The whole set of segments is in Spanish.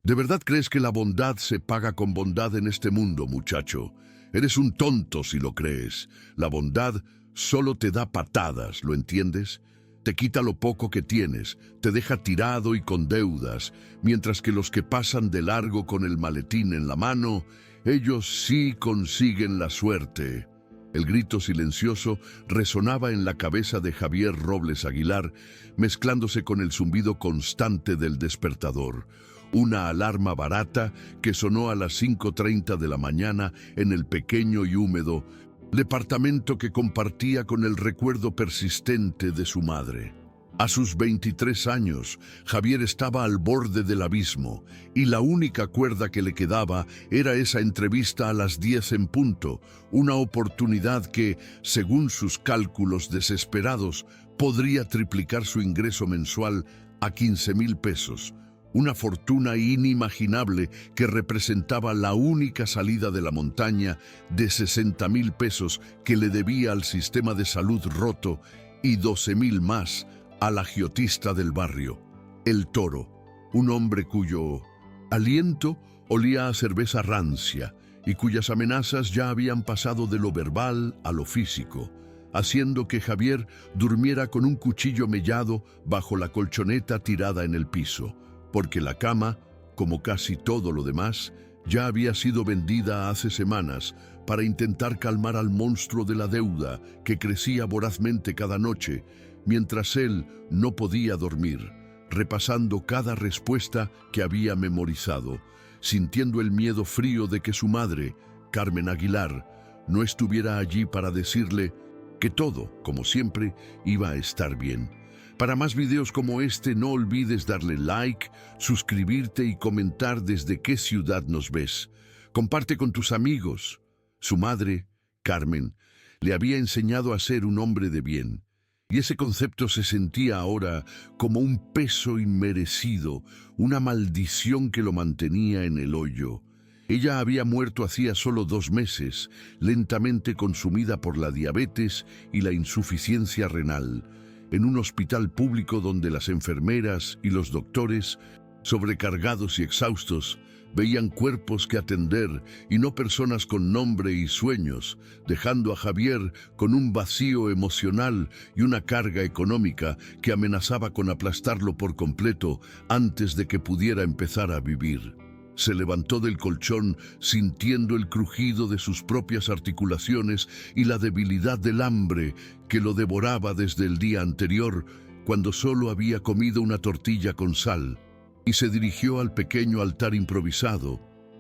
¿De verdad crees que la bondad se paga con bondad en este mundo, muchacho? Eres un tonto si lo crees. La bondad solo te da patadas, ¿lo entiendes? Te quita lo poco que tienes, te deja tirado y con deudas, mientras que los que pasan de largo con el maletín en la mano, ellos sí consiguen la suerte. El grito silencioso resonaba en la cabeza de Javier Robles Aguilar, mezclándose con el zumbido constante del despertador. Una alarma barata que sonó a las 5:30 de la mañana en el pequeño y húmedo departamento que compartía con el recuerdo persistente de su madre. A sus 23 años, Javier estaba al borde del abismo y la única cuerda que le quedaba era esa entrevista a las 10 en punto, una oportunidad que, según sus cálculos desesperados, podría triplicar su ingreso mensual a 15,000 pesos. Una fortuna inimaginable que representaba la única salida de la montaña de 60,000 pesos que le debía al sistema de salud roto y 12,000 más al agiotista del barrio, el Toro, un hombre cuyo aliento olía a cerveza rancia y cuyas amenazas ya habían pasado de lo verbal a lo físico, haciendo que Javier durmiera con un cuchillo mellado bajo la colchoneta tirada en el piso, porque la cama, como casi todo lo demás, ya había sido vendida hace semanas para intentar calmar al monstruo de la deuda que crecía vorazmente cada noche, mientras él no podía dormir, repasando cada respuesta que había memorizado, sintiendo el miedo frío de que su madre, Carmen Aguilar, no estuviera allí para decirle que todo, como siempre, iba a estar bien. Para más videos como este, no olvides darle like, suscribirte y comentar desde qué ciudad nos ves. Comparte con tus amigos. Su madre, Carmen, le había enseñado a ser un hombre de bien, y ese concepto se sentía ahora como un peso inmerecido, una maldición que lo mantenía en el hoyo. Ella había muerto hacía solo 2 meses, lentamente consumida por la diabetes y la insuficiencia renal, en un hospital público donde las enfermeras y los doctores, sobrecargados y exhaustos, veían cuerpos que atender y no personas con nombre y sueños, dejando a Javier con un vacío emocional y una carga económica que amenazaba con aplastarlo por completo antes de que pudiera empezar a vivir. Se levantó del colchón sintiendo el crujido de sus propias articulaciones y la debilidad del hambre que lo devoraba desde el día anterior, cuando solo había comido una tortilla con sal, y se dirigió al pequeño altar improvisado,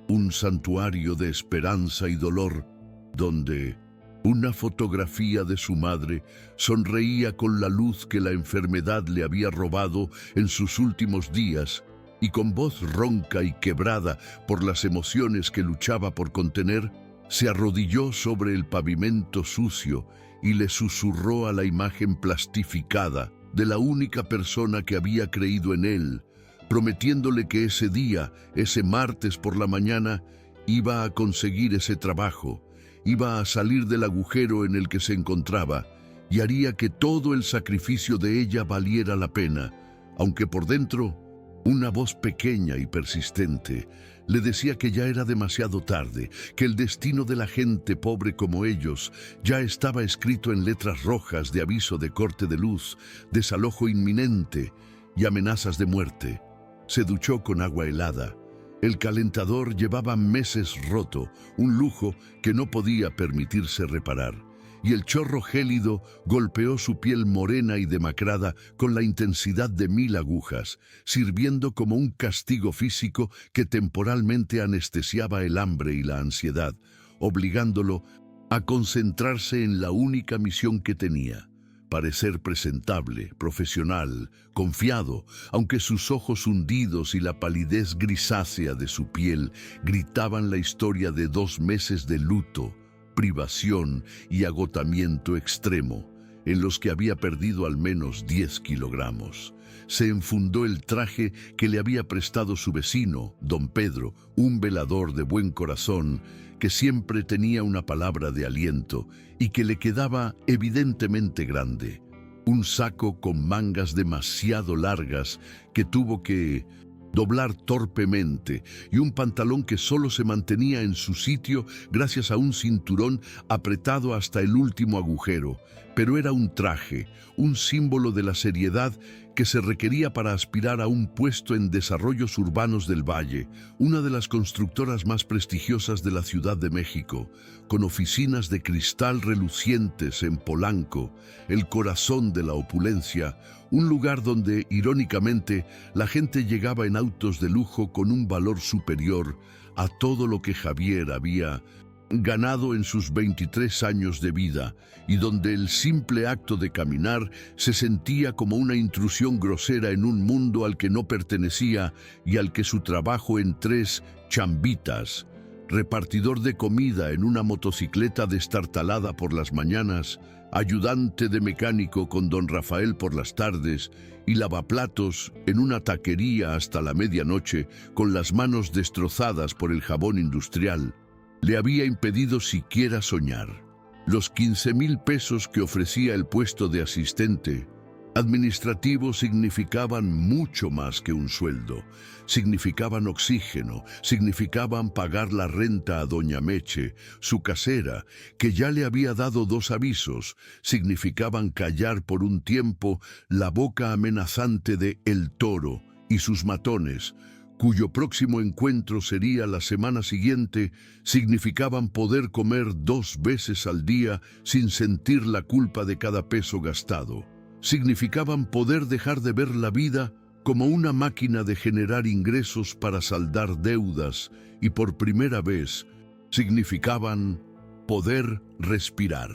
un santuario de esperanza y dolor, donde una fotografía de su madre sonreía con la luz que la enfermedad le había robado en sus últimos días, y con voz ronca y quebrada por las emociones que luchaba por contener, se arrodilló sobre el pavimento sucio y le susurró a la imagen plastificada de la única persona que había creído en él, prometiéndole que ese día, ese martes por la mañana, iba a conseguir ese trabajo, iba a salir del agujero en el que se encontraba y haría que todo el sacrificio de ella valiera la pena, aunque por dentro una voz pequeña y persistente le decía que ya era demasiado tarde, que el destino de la gente pobre como ellos ya estaba escrito en letras rojas de aviso de corte de luz, desalojo inminente y amenazas de muerte. Se duchó con agua helada. El calentador llevaba meses roto, un lujo que no podía permitirse reparar, y el chorro gélido golpeó su piel morena y demacrada con la intensidad de 1000 agujas, sirviendo como un castigo físico que temporalmente anestesiaba el hambre y la ansiedad, obligándolo a concentrarse en la única misión que tenía: parecer presentable, profesional, confiado, aunque sus ojos hundidos y la palidez grisácea de su piel gritaban la historia de 2 meses de luto, privación y agotamiento extremo, en los que había perdido al menos 10 kilogramos. Se enfundó el traje que le había prestado su vecino, don Pedro, un velador de buen corazón, que siempre tenía una palabra de aliento y que le quedaba evidentemente grande. Un saco con mangas demasiado largas que tuvo que doblar torpemente, y un pantalón que solo se mantenía en su sitio gracias a un cinturón apretado hasta el último agujero. Pero era un traje, un símbolo de la seriedad que se requería para aspirar a un puesto en Desarrollos Urbanos del Valle, una de las constructoras más prestigiosas de la Ciudad de México, con oficinas de cristal relucientes en Polanco, el corazón de la opulencia, un lugar donde, irónicamente, la gente llegaba en autos de lujo con un valor superior a todo lo que Javier había ganado en sus 23 años de vida, y donde el simple acto de caminar se sentía como una intrusión grosera en un mundo al que no pertenecía y al que su trabajo en 3 chambitas, repartidor de comida en una motocicleta destartalada por las mañanas, ayudante de mecánico con don Rafael por las tardes y lavaplatos en una taquería hasta la medianoche con las manos destrozadas por el jabón industrial, le había impedido siquiera soñar. Los 15,000 pesos que ofrecía el puesto de asistente administrativo significaban mucho más que un sueldo. Significaban oxígeno, significaban pagar la renta a doña Meche, su casera, que ya le había dado 2 avisos, significaban callar por un tiempo la boca amenazante de El Toro y sus matones, cuyo próximo encuentro sería la semana siguiente, significaban poder comer 2 veces al día sin sentir la culpa de cada peso gastado. Significaban poder dejar de ver la vida como una máquina de generar ingresos para saldar deudas, y por primera vez significaban poder respirar.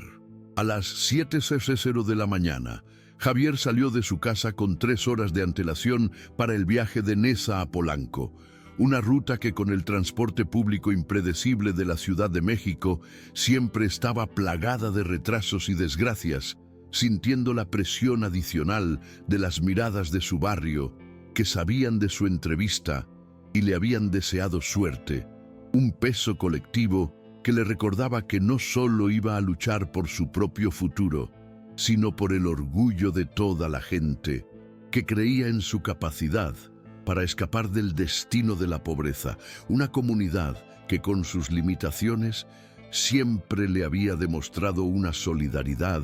A las 7:00 de la mañana, Javier salió de su casa con 3 horas de antelación para el viaje de Neza a Polanco, una ruta que con el transporte público impredecible de la Ciudad de México siempre estaba plagada de retrasos y desgracias, sintiendo la presión adicional de las miradas de su barrio, que sabían de su entrevista y le habían deseado suerte, un peso colectivo que le recordaba que no solo iba a luchar por su propio futuro, sino por el orgullo de toda la gente que creía en su capacidad para escapar del destino de la pobreza, una comunidad que con sus limitaciones siempre le había demostrado una solidaridad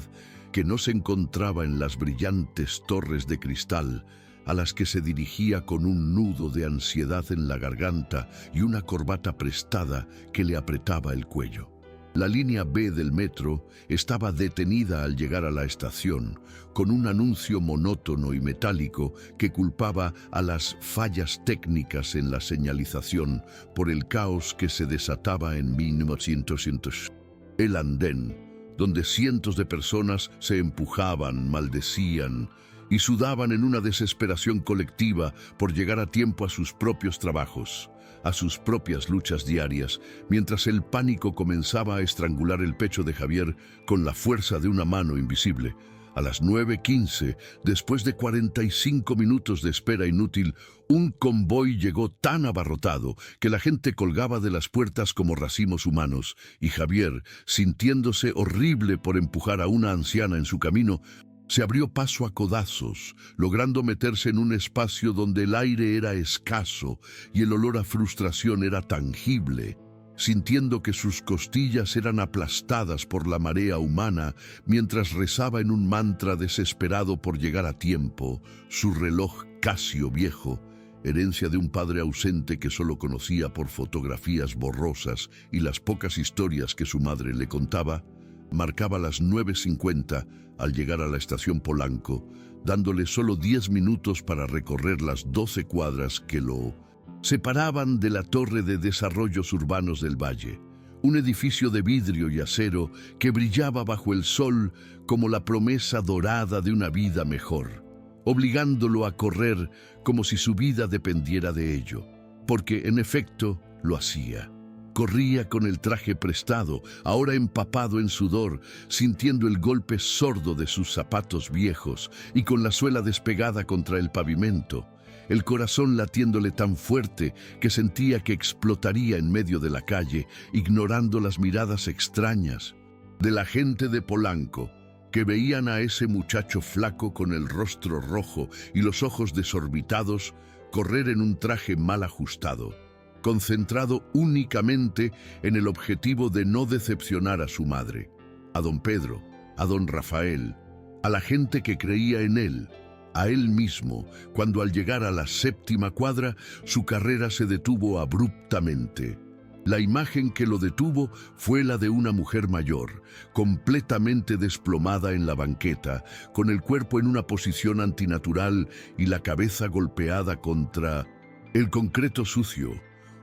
que no se encontraba en las brillantes torres de cristal a las que se dirigía con un nudo de ansiedad en la garganta y una corbata prestada que le apretaba el cuello. La línea B del metro estaba detenida al llegar a la estación, con un anuncio monótono y metálico que culpaba a las fallas técnicas en la señalización por el caos que se desataba en 1900. El andén, donde cientos de personas se empujaban, maldecían y sudaban en una desesperación colectiva por llegar a tiempo a sus propios trabajos, a sus propias luchas diarias, mientras el pánico comenzaba a estrangular el pecho de Javier con la fuerza de una mano invisible. A las 9:15, después de 45 minutos de espera inútil, un convoy llegó tan abarrotado que la gente colgaba de las puertas como racimos humanos, y Javier, sintiéndose horrible por empujar a una anciana en su camino, se abrió paso a codazos, logrando meterse en un espacio donde el aire era escaso y el olor a frustración era tangible, sintiendo que sus costillas eran aplastadas por la marea humana mientras rezaba en un mantra desesperado por llegar a tiempo, su reloj Casio viejo, herencia de un padre ausente que solo conocía por fotografías borrosas y las pocas historias que su madre le contaba, marcaba las 9:50 al llegar a la estación Polanco, dándole solo 10 minutos para recorrer las 12 cuadras que lo separaban de la Torre de Desarrollos Urbanos del Valle, un edificio de vidrio y acero que brillaba bajo el sol como la promesa dorada de una vida mejor, obligándolo a correr como si su vida dependiera de ello, porque en efecto lo hacía. Corría con el traje prestado, ahora empapado en sudor, sintiendo el golpe sordo de sus zapatos viejos y con la suela despegada contra el pavimento, el corazón latiéndole tan fuerte que sentía que explotaría en medio de la calle, ignorando las miradas extrañas de la gente de Polanco, que veían a ese muchacho flaco con el rostro rojo y los ojos desorbitados correr en un traje mal ajustado, concentrado únicamente en el objetivo de no decepcionar a su madre, a don Pedro, a don Rafael, a la gente que creía en él, a él mismo, cuando al llegar a la 7ª cuadra, su carrera se detuvo abruptamente. La imagen que lo detuvo fue la de una mujer mayor, completamente desplomada en la banqueta, con el cuerpo en una posición antinatural y la cabeza golpeada contra el concreto sucio.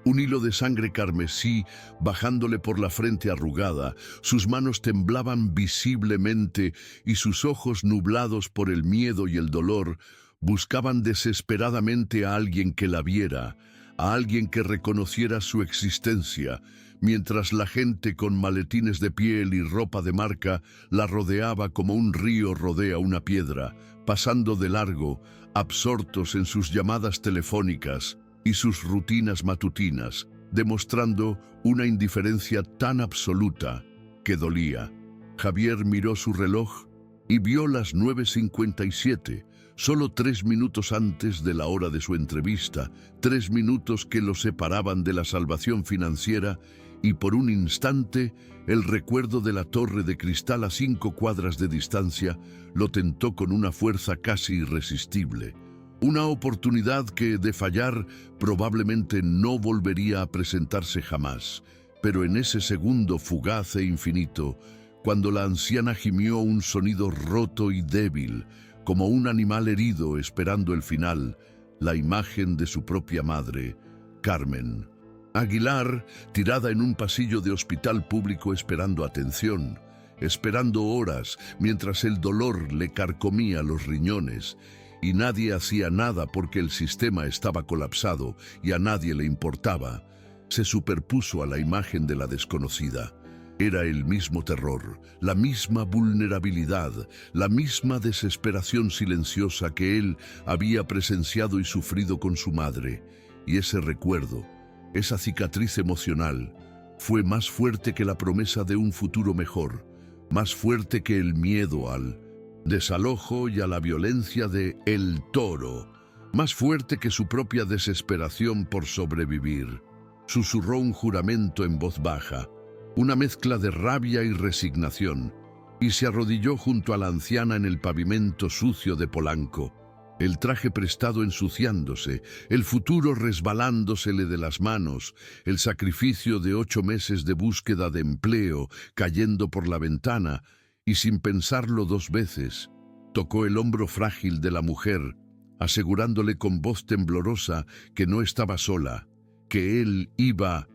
Un hilo de sangre carmesí bajándole por la frente arrugada, sus manos temblaban visiblemente y sus ojos, nublados por el miedo y el dolor, buscaban desesperadamente a alguien que la viera, a alguien que reconociera su existencia, mientras la gente con maletines de piel y ropa de marca la rodeaba como un río rodea una piedra, pasando de largo, absortos en sus llamadas telefónicas y sus rutinas matutinas, demostrando una indiferencia tan absoluta que dolía. Javier miró su reloj y vio las 9:57, solo 3 minutos antes de la hora de su entrevista, 3 minutos que lo separaban de la salvación financiera, y por un instante el recuerdo de la torre de cristal a 5 cuadras de distancia lo tentó con una fuerza casi irresistible. Una oportunidad que, de fallar, probablemente no volvería a presentarse jamás. Pero en ese segundo fugaz e infinito, cuando la anciana gimió un sonido roto y débil, como un animal herido esperando el final, la imagen de su propia madre, Carmen Aguilar, tirada en un pasillo de hospital público esperando atención, esperando horas mientras el dolor le carcomía los riñones, y nadie hacía nada porque el sistema estaba colapsado y a nadie le importaba, se superpuso a la imagen de la desconocida. Era el mismo terror, la misma vulnerabilidad, la misma desesperación silenciosa que él había presenciado y sufrido con su madre. Y ese recuerdo, esa cicatriz emocional, fue más fuerte que la promesa de un futuro mejor, más fuerte que el miedo al desalojo y a la violencia de El Toro, más fuerte que su propia desesperación por sobrevivir. Susurró un juramento en voz baja, una mezcla de rabia y resignación, y se arrodilló junto a la anciana en el pavimento sucio de Polanco, el traje prestado ensuciándose, el futuro resbalándosele de las manos, el sacrificio de 8 meses de búsqueda de empleo cayendo por la ventana, y sin pensarlo 2 veces, tocó el hombro frágil de la mujer, asegurándole con voz temblorosa que no estaba sola, que él iba a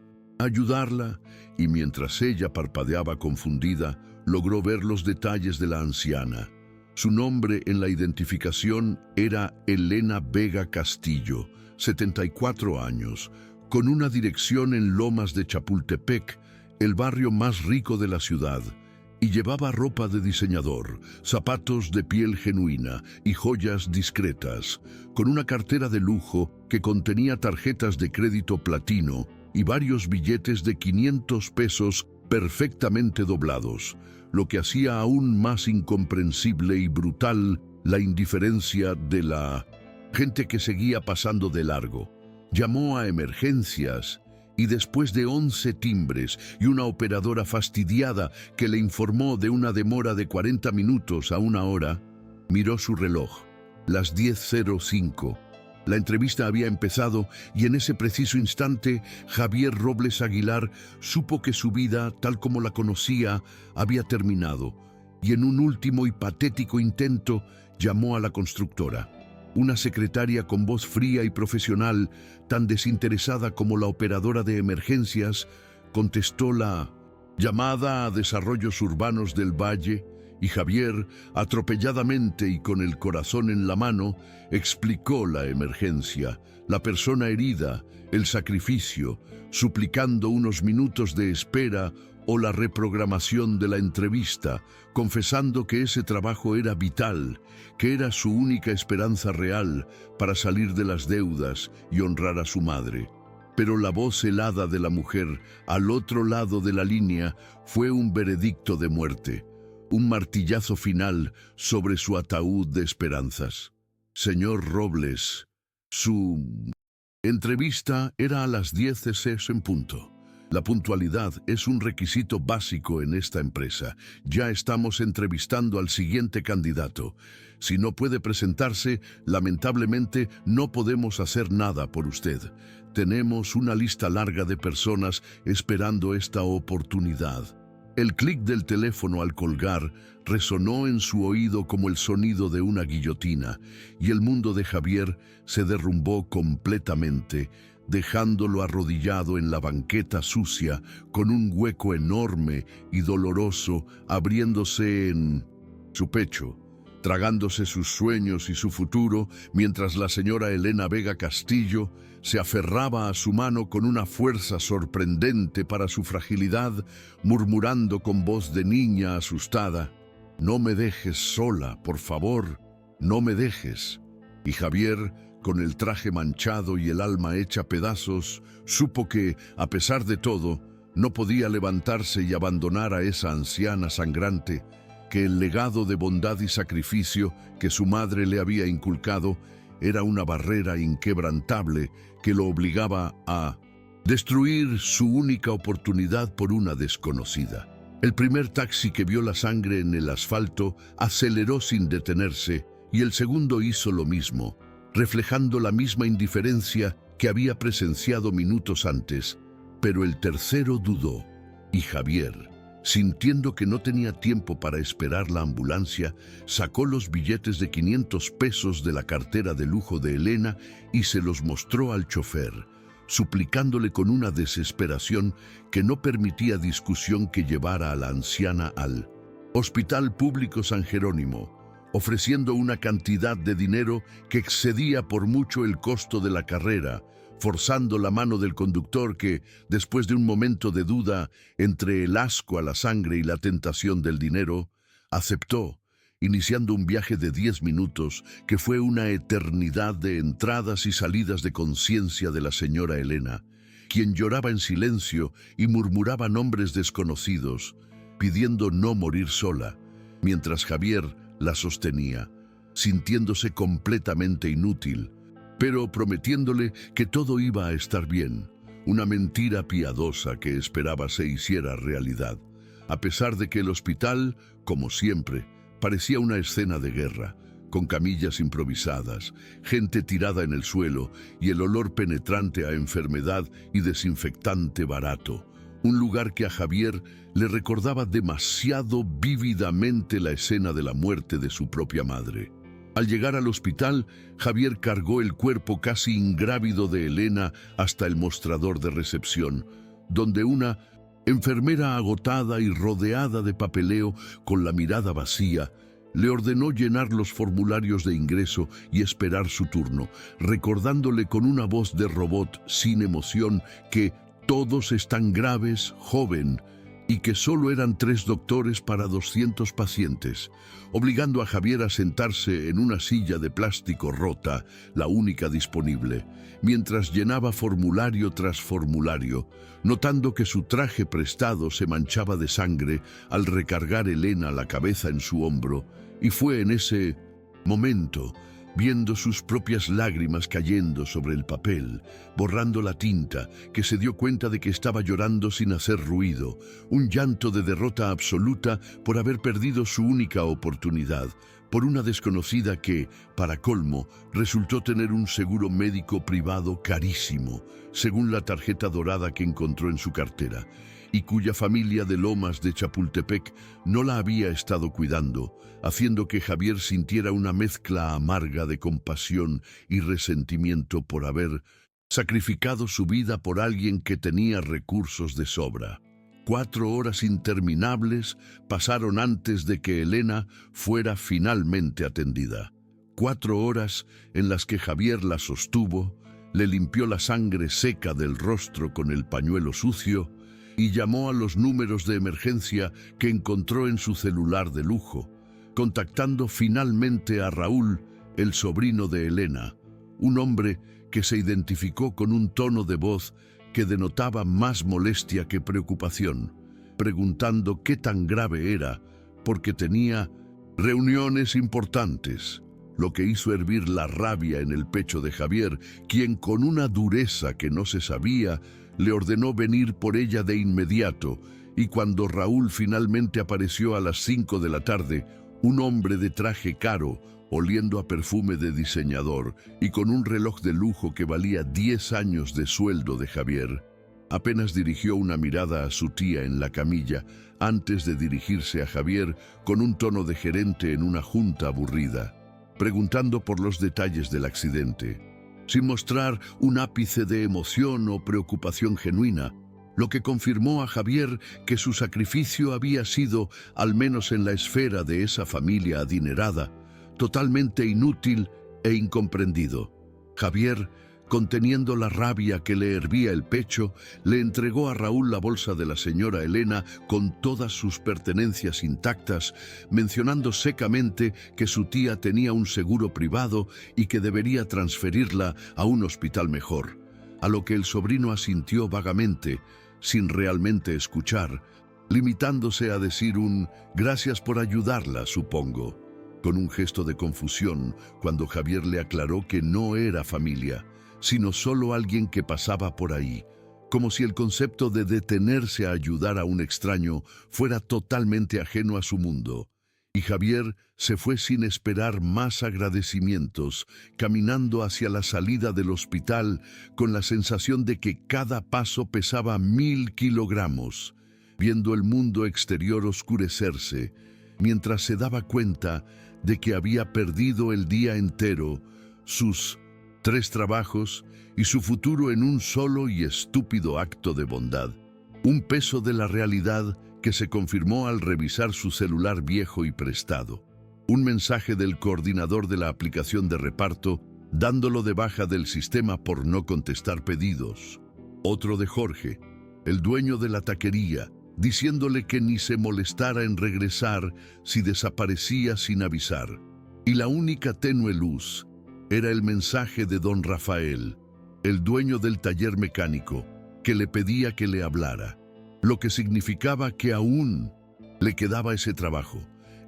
ayudarla, y mientras ella parpadeaba confundida, logró ver los detalles de la anciana. Su nombre en la identificación era Elena Vega Castillo, 74 años, con una dirección en Lomas de Chapultepec, el barrio más rico de la ciudad, y llevaba ropa de diseñador, zapatos de piel genuina y joyas discretas, con una cartera de lujo que contenía tarjetas de crédito platino y varios billetes de 500 pesos perfectamente doblados, lo que hacía aún más incomprensible y brutal la indiferencia de la gente que seguía pasando de largo. Llamó a emergencias y después de 11 timbres y una operadora fastidiada que le informó de una demora de 40 minutos a 1 hora, miró su reloj, las 10:05. La entrevista había empezado y en ese preciso instante Javier Robles Aguilar supo que su vida, tal como la conocía, había terminado, y en un último y patético intento llamó a la constructora. Una secretaria con voz fría y profesional, tan desinteresada como la operadora de emergencias, contestó la llamada a Desarrollos Urbanos del Valle, y Javier, atropelladamente y con el corazón en la mano, explicó la emergencia, la persona herida, el sacrificio, suplicando unos minutos de espera o la reprogramación de la entrevista, confesando que ese trabajo era vital, que era su única esperanza real para salir de las deudas y honrar a su madre. Pero la voz helada de la mujer, al otro lado de la línea, fue un veredicto de muerte, un martillazo final sobre su ataúd de esperanzas. Señor Robles, Su entrevista era a las 10 s en punto. La puntualidad es un requisito básico en esta empresa. Ya estamos entrevistando al siguiente candidato. Si no puede presentarse, lamentablemente no podemos hacer nada por usted. Tenemos una lista larga de personas esperando esta oportunidad. El clic del teléfono al colgar resonó en su oído como el sonido de una guillotina, y el mundo de Javier se derrumbó completamente, dejándolo arrodillado en la banqueta sucia, con un hueco enorme y doloroso abriéndose en su pecho, tragándose sus sueños y su futuro, mientras la señora Elena Vega Castillo se aferraba a su mano con una fuerza sorprendente para su fragilidad, murmurando con voz de niña asustada: «No me dejes sola, por favor, no me dejes». Y Javier, con el traje manchado y el alma hecha pedazos, supo que, a pesar de todo, no podía levantarse y abandonar a esa anciana sangrante, que el legado de bondad y sacrificio que su madre le había inculcado era una barrera inquebrantable que lo obligaba a destruir su única oportunidad por una desconocida. El primer taxi que vio la sangre en el asfalto aceleró sin detenerse, y el segundo hizo lo mismo, reflejando la misma indiferencia que había presenciado minutos antes. Pero el tercero dudó, y Javier, sintiendo que no tenía tiempo para esperar la ambulancia, sacó los billetes de 500 pesos de la cartera de lujo de Elena y se los mostró al chofer, suplicándole con una desesperación que no permitía discusión que llevara a la anciana al Hospital Público San Jerónimo, ofreciendo una cantidad de dinero que excedía por mucho el costo de la carrera, forzando la mano del conductor que, después de un momento de duda entre el asco a la sangre y la tentación del dinero, aceptó, iniciando un viaje de 10 minutos que fue una eternidad de entradas y salidas de conciencia de la señora Elena, quien lloraba en silencio y murmuraba nombres desconocidos, pidiendo no morir sola, mientras Javier la sostenía, sintiéndose completamente inútil, pero prometiéndole que todo iba a estar bien, una mentira piadosa que esperaba se hiciera realidad, a pesar de que el hospital, como siempre, parecía una escena de guerra, con camillas improvisadas, gente tirada en el suelo y el olor penetrante a enfermedad y desinfectante barato, un lugar que a Javier le recordaba demasiado vívidamente la escena de la muerte de su propia madre. Al llegar al hospital, Javier cargó el cuerpo casi ingrávido de Elena hasta el mostrador de recepción, donde una enfermera agotada y rodeada de papeleo, con la mirada vacía, le ordenó llenar los formularios de ingreso y esperar su turno, recordándole con una voz de robot sin emoción que todos están graves, joven, y que solo eran 3 doctores para 200 pacientes, obligando a Javier a sentarse en una silla de plástico rota, la única disponible, mientras llenaba formulario tras formulario, notando que su traje prestado se manchaba de sangre al recargar Elena la cabeza en su hombro, y fue en ese momento, viendo sus propias lágrimas cayendo sobre el papel, borrando la tinta, que se dio cuenta de que estaba llorando sin hacer ruido, un llanto de derrota absoluta por haber perdido su única oportunidad, por una desconocida que, para colmo, resultó tener un seguro médico privado carísimo, según la tarjeta dorada que encontró en su cartera, y cuya familia de Lomas de Chapultepec no la había estado cuidando, haciendo que Javier sintiera una mezcla amarga de compasión y resentimiento por haber sacrificado su vida por alguien que tenía recursos de sobra. 4 horas interminables pasaron antes de que Elena fuera finalmente atendida. 4 horas en las que Javier la sostuvo, le limpió la sangre seca del rostro con el pañuelo sucio y llamó a los números de emergencia que encontró en su celular de lujo, contactando finalmente a Raúl, el sobrino de Elena, un hombre que se identificó con un tono de voz que denotaba más molestia que preocupación, preguntando qué tan grave era, porque tenía reuniones importantes, lo que hizo hervir la rabia en el pecho de Javier, quien con una dureza que no se sabía, le ordenó venir por ella de inmediato, y cuando Raúl finalmente apareció a las 5 de la tarde, un hombre de traje caro, oliendo a perfume de diseñador y con un reloj de lujo que valía 10 años de sueldo de Javier, apenas dirigió una mirada a su tía en la camilla antes de dirigirse a Javier con un tono de gerente en una junta aburrida, preguntando por los detalles del accidente, sin mostrar un ápice de emoción o preocupación genuina, lo que confirmó a Javier que su sacrificio había sido, al menos en la esfera de esa familia adinerada, totalmente inútil e incomprendido. Javier, conteniendo la rabia que le hervía el pecho, le entregó a Raúl la bolsa de la señora Elena con todas sus pertenencias intactas, mencionando secamente que su tía tenía un seguro privado y que debería transferirla a un hospital mejor, a lo que el sobrino asintió vagamente, sin realmente escuchar, limitándose a decir un «gracias por ayudarla, supongo», con un gesto de confusión cuando Javier le aclaró que no era familia, sino solo alguien que pasaba por ahí, como si el concepto de detenerse a ayudar a un extraño fuera totalmente ajeno a su mundo. Y Javier se fue sin esperar más agradecimientos, caminando hacia la salida del hospital con la sensación de que cada paso pesaba 1000 kilogramos, viendo el mundo exterior oscurecerse, mientras se daba cuenta de que había perdido el día entero, sus 3 trabajos y su futuro en un solo y estúpido acto de bondad. Un peso de la realidad que se confirmó al revisar su celular viejo y prestado. Un mensaje del coordinador de la aplicación de reparto, dándolo de baja del sistema por no contestar pedidos. Otro de Jorge, el dueño de la taquería, diciéndole que ni se molestara en regresar si desaparecía sin avisar. Y la única tenue luz era el mensaje de don Rafael, el dueño del taller mecánico, que le pedía que le hablara, lo que significaba que aún le quedaba ese trabajo,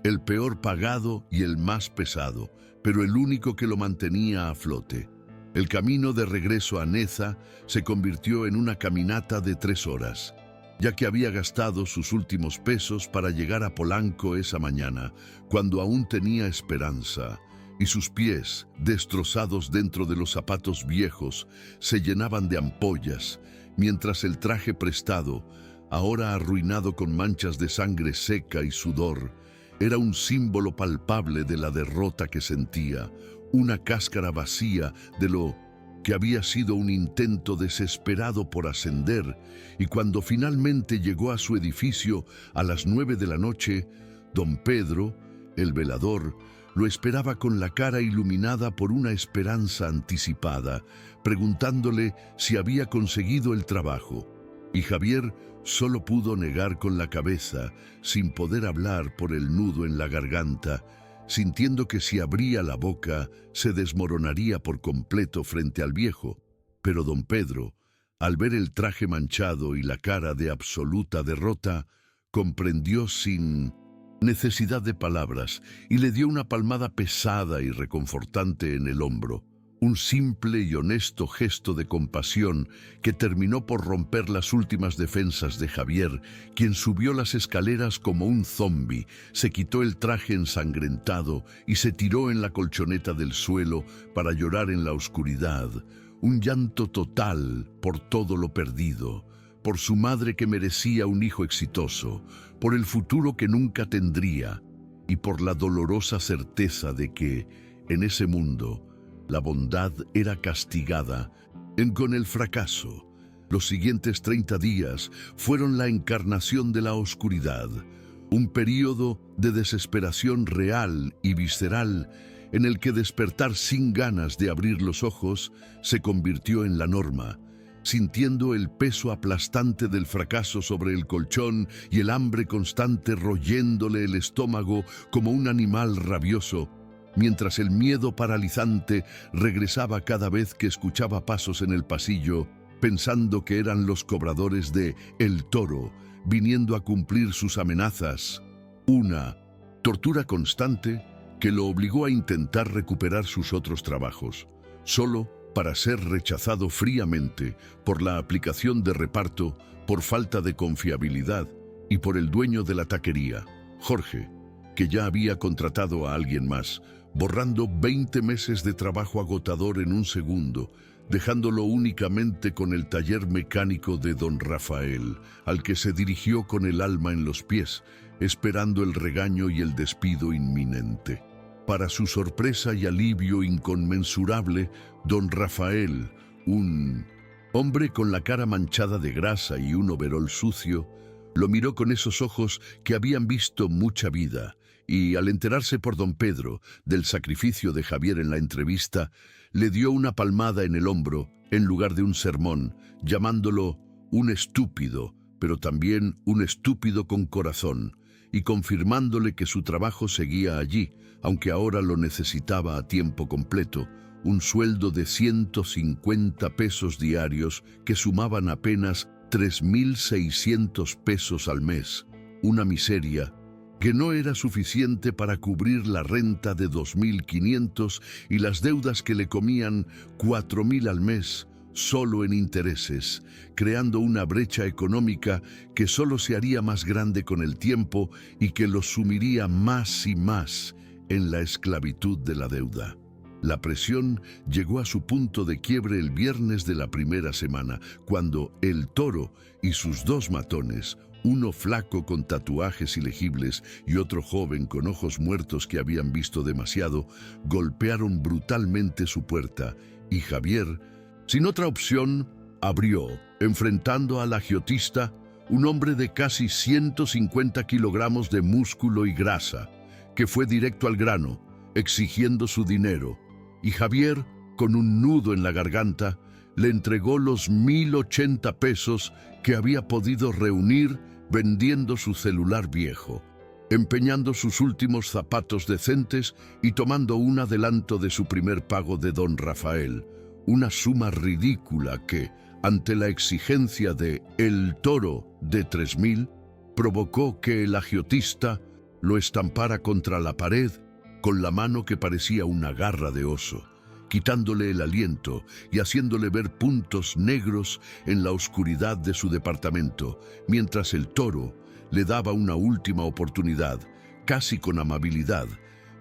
el peor pagado y el más pesado, pero el único que lo mantenía a flote. El camino de regreso a Neza se convirtió en una caminata de 3 horas, ya que había gastado sus últimos pesos para llegar a Polanco esa mañana, cuando aún tenía esperanza, y sus pies, destrozados dentro de los zapatos viejos, se llenaban de ampollas, mientras el traje prestado, ahora arruinado con manchas de sangre seca y sudor, era un símbolo palpable de la derrota que sentía, una cáscara vacía de lo que había sido un intento desesperado por ascender, y cuando finalmente llegó a su edificio a las 9 de la noche, don Pedro, el velador, lo esperaba con la cara iluminada por una esperanza anticipada, preguntándole si había conseguido el trabajo. Y Javier solo pudo negar con la cabeza, sin poder hablar por el nudo en la garganta, sintiendo que si abría la boca se desmoronaría por completo frente al viejo. Pero don Pedro, al ver el traje manchado y la cara de absoluta derrota, comprendió sin necesidad de palabras y le dio una palmada pesada y reconfortante en el hombro. Un simple y honesto gesto de compasión que terminó por romper las últimas defensas de Javier, quien subió las escaleras como un zombi, se quitó el traje ensangrentado y se tiró en la colchoneta del suelo para llorar en la oscuridad, un llanto total por todo lo perdido, por su madre que merecía un hijo exitoso, por el futuro que nunca tendría y por la dolorosa certeza de que, en ese mundo, la bondad era castigada con el fracaso. Los siguientes 30 días fueron la encarnación de la oscuridad, un período de desesperación real y visceral en el que despertar sin ganas de abrir los ojos se convirtió en la norma, sintiendo el peso aplastante del fracaso sobre el colchón y el hambre constante royéndole el estómago como un animal rabioso, mientras el miedo paralizante regresaba cada vez que escuchaba pasos en el pasillo, pensando que eran los cobradores de El Toro, viniendo a cumplir sus amenazas. Una tortura constante que lo obligó a intentar recuperar sus otros trabajos, solo para ser rechazado fríamente por la aplicación de reparto, por falta de confiabilidad y por el dueño de la taquería, Jorge, que ya había contratado a alguien más, borrando 20 meses de trabajo agotador en un segundo, dejándolo únicamente con el taller mecánico de don Rafael, al que se dirigió con el alma en los pies, esperando el regaño y el despido inminente. Para su sorpresa y alivio inconmensurable, don Rafael, un hombre con la cara manchada de grasa y un overol sucio, lo miró con esos ojos que habían visto mucha vida, y al enterarse por don Pedro del sacrificio de Javier en la entrevista, le dio una palmada en el hombro en lugar de un sermón, llamándolo un estúpido, pero también un estúpido con corazón, y confirmándole que su trabajo seguía allí, aunque ahora lo necesitaba a tiempo completo, un sueldo de 150 pesos diarios que sumaban apenas 3.600 pesos al mes, una miseria que no era suficiente para cubrir la renta de 2.500 y las deudas que le comían 4.000 al mes, solo en intereses, creando una brecha económica que solo se haría más grande con el tiempo y que lo sumiría más y más en la esclavitud de la deuda. La presión llegó a su punto de quiebre el viernes de la primera semana, cuando el Toro y sus dos matones, uno flaco con tatuajes ilegibles y otro joven con ojos muertos que habían visto demasiado, golpearon brutalmente su puerta, y Javier, sin otra opción, abrió, enfrentando al agiotista, un hombre de casi 150 kilogramos de músculo y grasa, que fue directo al grano, exigiendo su dinero, y Javier, con un nudo en la garganta, le entregó los 1.080 pesos que había podido reunir vendiendo su celular viejo, empeñando sus últimos zapatos decentes y tomando un adelanto de su primer pago de don Rafael, una suma ridícula que, ante la exigencia de El Toro de 3.000, provocó que el agiotista lo estampara contra la pared con la mano que parecía una garra de oso, quitándole el aliento y haciéndole ver puntos negros en la oscuridad de su departamento, mientras el Toro le daba una última oportunidad, casi con amabilidad,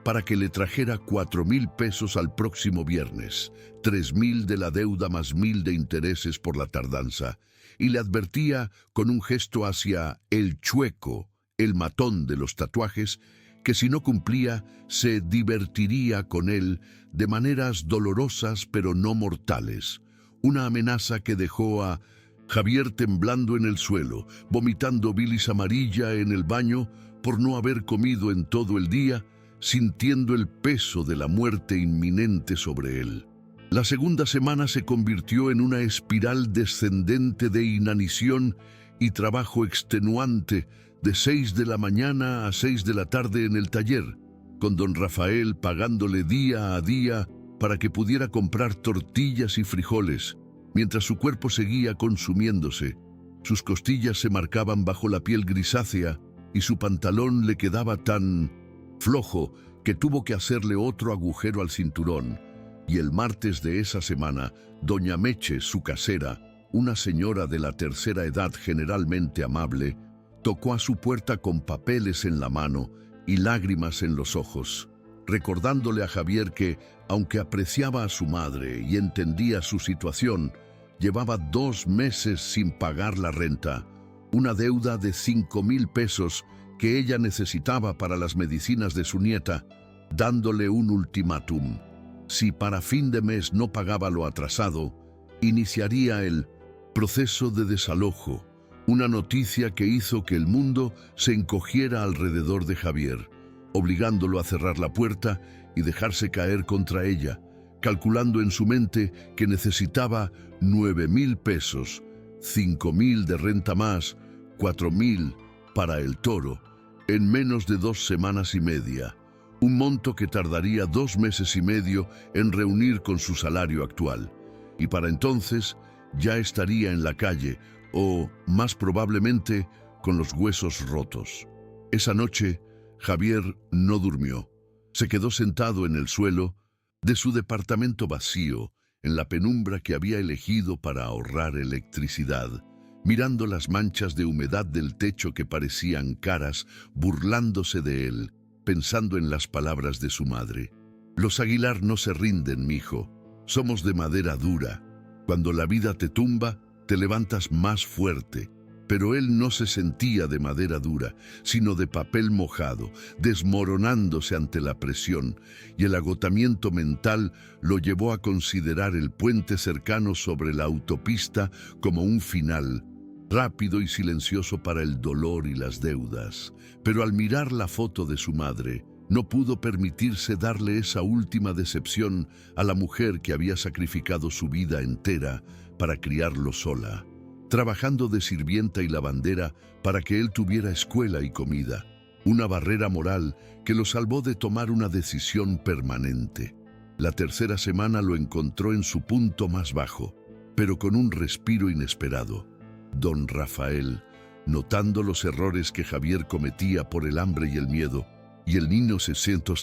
para que le trajera 4.000 pesos al próximo viernes, 3.000 de la deuda más 1.000 de intereses por la tardanza, y le advertía con un gesto hacia el chueco, el matón de los tatuajes, que si no cumplía, se divertiría con él de maneras dolorosas pero no mortales. Una amenaza que dejó a Javier temblando en el suelo, vomitando bilis amarilla en el baño por no haber comido en todo el día, sintiendo el peso de la muerte inminente sobre él. La segunda semana se convirtió en una espiral descendente de inanición y trabajo extenuante, de 6 de la mañana a 6 de la tarde en el taller, con don Rafael pagándole día a día para que pudiera comprar tortillas y frijoles, mientras su cuerpo seguía consumiéndose. Sus costillas se marcaban bajo la piel grisácea y su pantalón le quedaba tan flojo que tuvo que hacerle otro agujero al cinturón. Y el martes de esa semana, doña Meche, su casera, una señora de la tercera edad generalmente amable, tocó a su puerta con papeles en la mano y lágrimas en los ojos, recordándole a Javier que, aunque apreciaba a su madre y entendía su situación, llevaba 2 meses sin pagar la renta, una deuda de 5.000 pesos que ella necesitaba para las medicinas de su nieta, dándole un ultimátum. Si para fin de mes no pagaba lo atrasado, iniciaría el proceso de desalojo, una noticia que hizo que el mundo se encogiera alrededor de Javier, obligándolo a cerrar la puerta y dejarse caer contra ella, calculando en su mente que necesitaba 9.000 pesos, 5.000 de renta más, 4.000 para el Toro, en menos de 2 semanas y media, un monto que tardaría 2 meses y medio en reunir con su salario actual, y para entonces ya estaría en la calle, o, más probablemente, con los huesos rotos. Esa noche, Javier no durmió. Se quedó sentado en el suelo de su departamento vacío, en la penumbra que había elegido para ahorrar electricidad, mirando las manchas de humedad del techo que parecían caras, burlándose de él, pensando en las palabras de su madre. Los Aguilar no se rinden, mijo. Somos de madera dura. Cuando la vida te tumba, te levantas más fuerte. Pero él no se sentía de madera dura, sino de papel mojado, desmoronándose ante la presión, y el agotamiento mental lo llevó a considerar el puente cercano sobre la autopista como un final, rápido y silencioso para el dolor y las deudas. Pero al mirar la foto de su madre, no pudo permitirse darle esa última decepción a la mujer que había sacrificado su vida entera para criarlo sola, trabajando de sirvienta y lavandera para que él tuviera escuela y comida, una barrera moral que lo salvó de tomar una decisión permanente. La tercera semana lo encontró en su punto más bajo, pero con un respiro inesperado. Don Rafael, notando los errores que Javier cometía por el hambre y el miedo, y el niño se siente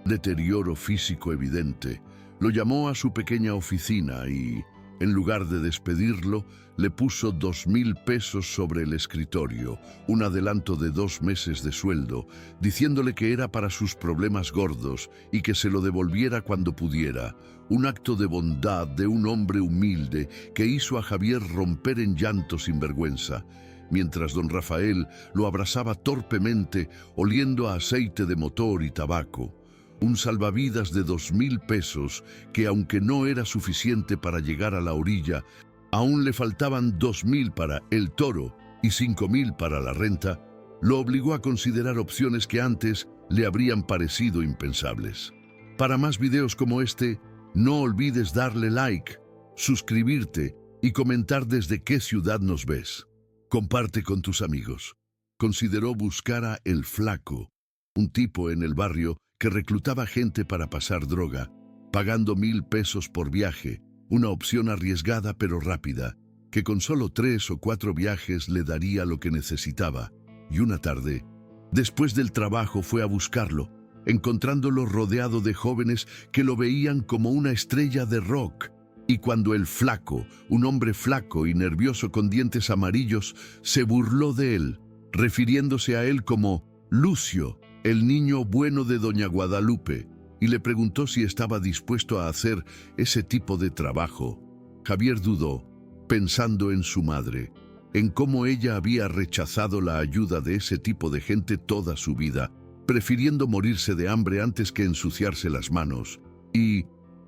deterioro físico evidente, lo llamó a su pequeña oficina y, en lugar de despedirlo, le puso 2,000 pesos sobre el escritorio, un adelanto de 2 meses de sueldo, diciéndole que era para sus problemas gordos y que se lo devolviera cuando pudiera. Un acto de bondad de un hombre humilde que hizo a Javier romper en llanto sin vergüenza, mientras don Rafael lo abrazaba torpemente, oliendo a aceite de motor y tabaco. Un salvavidas de 2,000 pesos que, aunque no era suficiente para llegar a la orilla, aún le faltaban 2,000 para el toro y 5,000 para la renta, lo obligó a considerar opciones que antes le habrían parecido impensables. Para más videos como este, no olvides darle like, suscribirte y comentar desde qué ciudad nos ves. Comparte con tus amigos. Consideró buscar a El Flaco, un tipo en el barrio que reclutaba gente para pasar droga, pagando 1,000 pesos por viaje, una opción arriesgada pero rápida, que con solo 3 o 4 viajes le daría lo que necesitaba. Y una tarde, después del trabajo, fue a buscarlo, encontrándolo rodeado de jóvenes que lo veían como una estrella de rock. Y cuando el Flaco, un hombre flaco y nervioso con dientes amarillos, se burló de él, refiriéndose a él como Lucio, el niño bueno de doña Guadalupe, y le preguntó si estaba dispuesto a hacer ese tipo de trabajo, Javier dudó, pensando en su madre, en cómo ella había rechazado la ayuda de ese tipo de gente toda su vida, prefiriendo morirse de hambre antes que ensuciarse las manos, y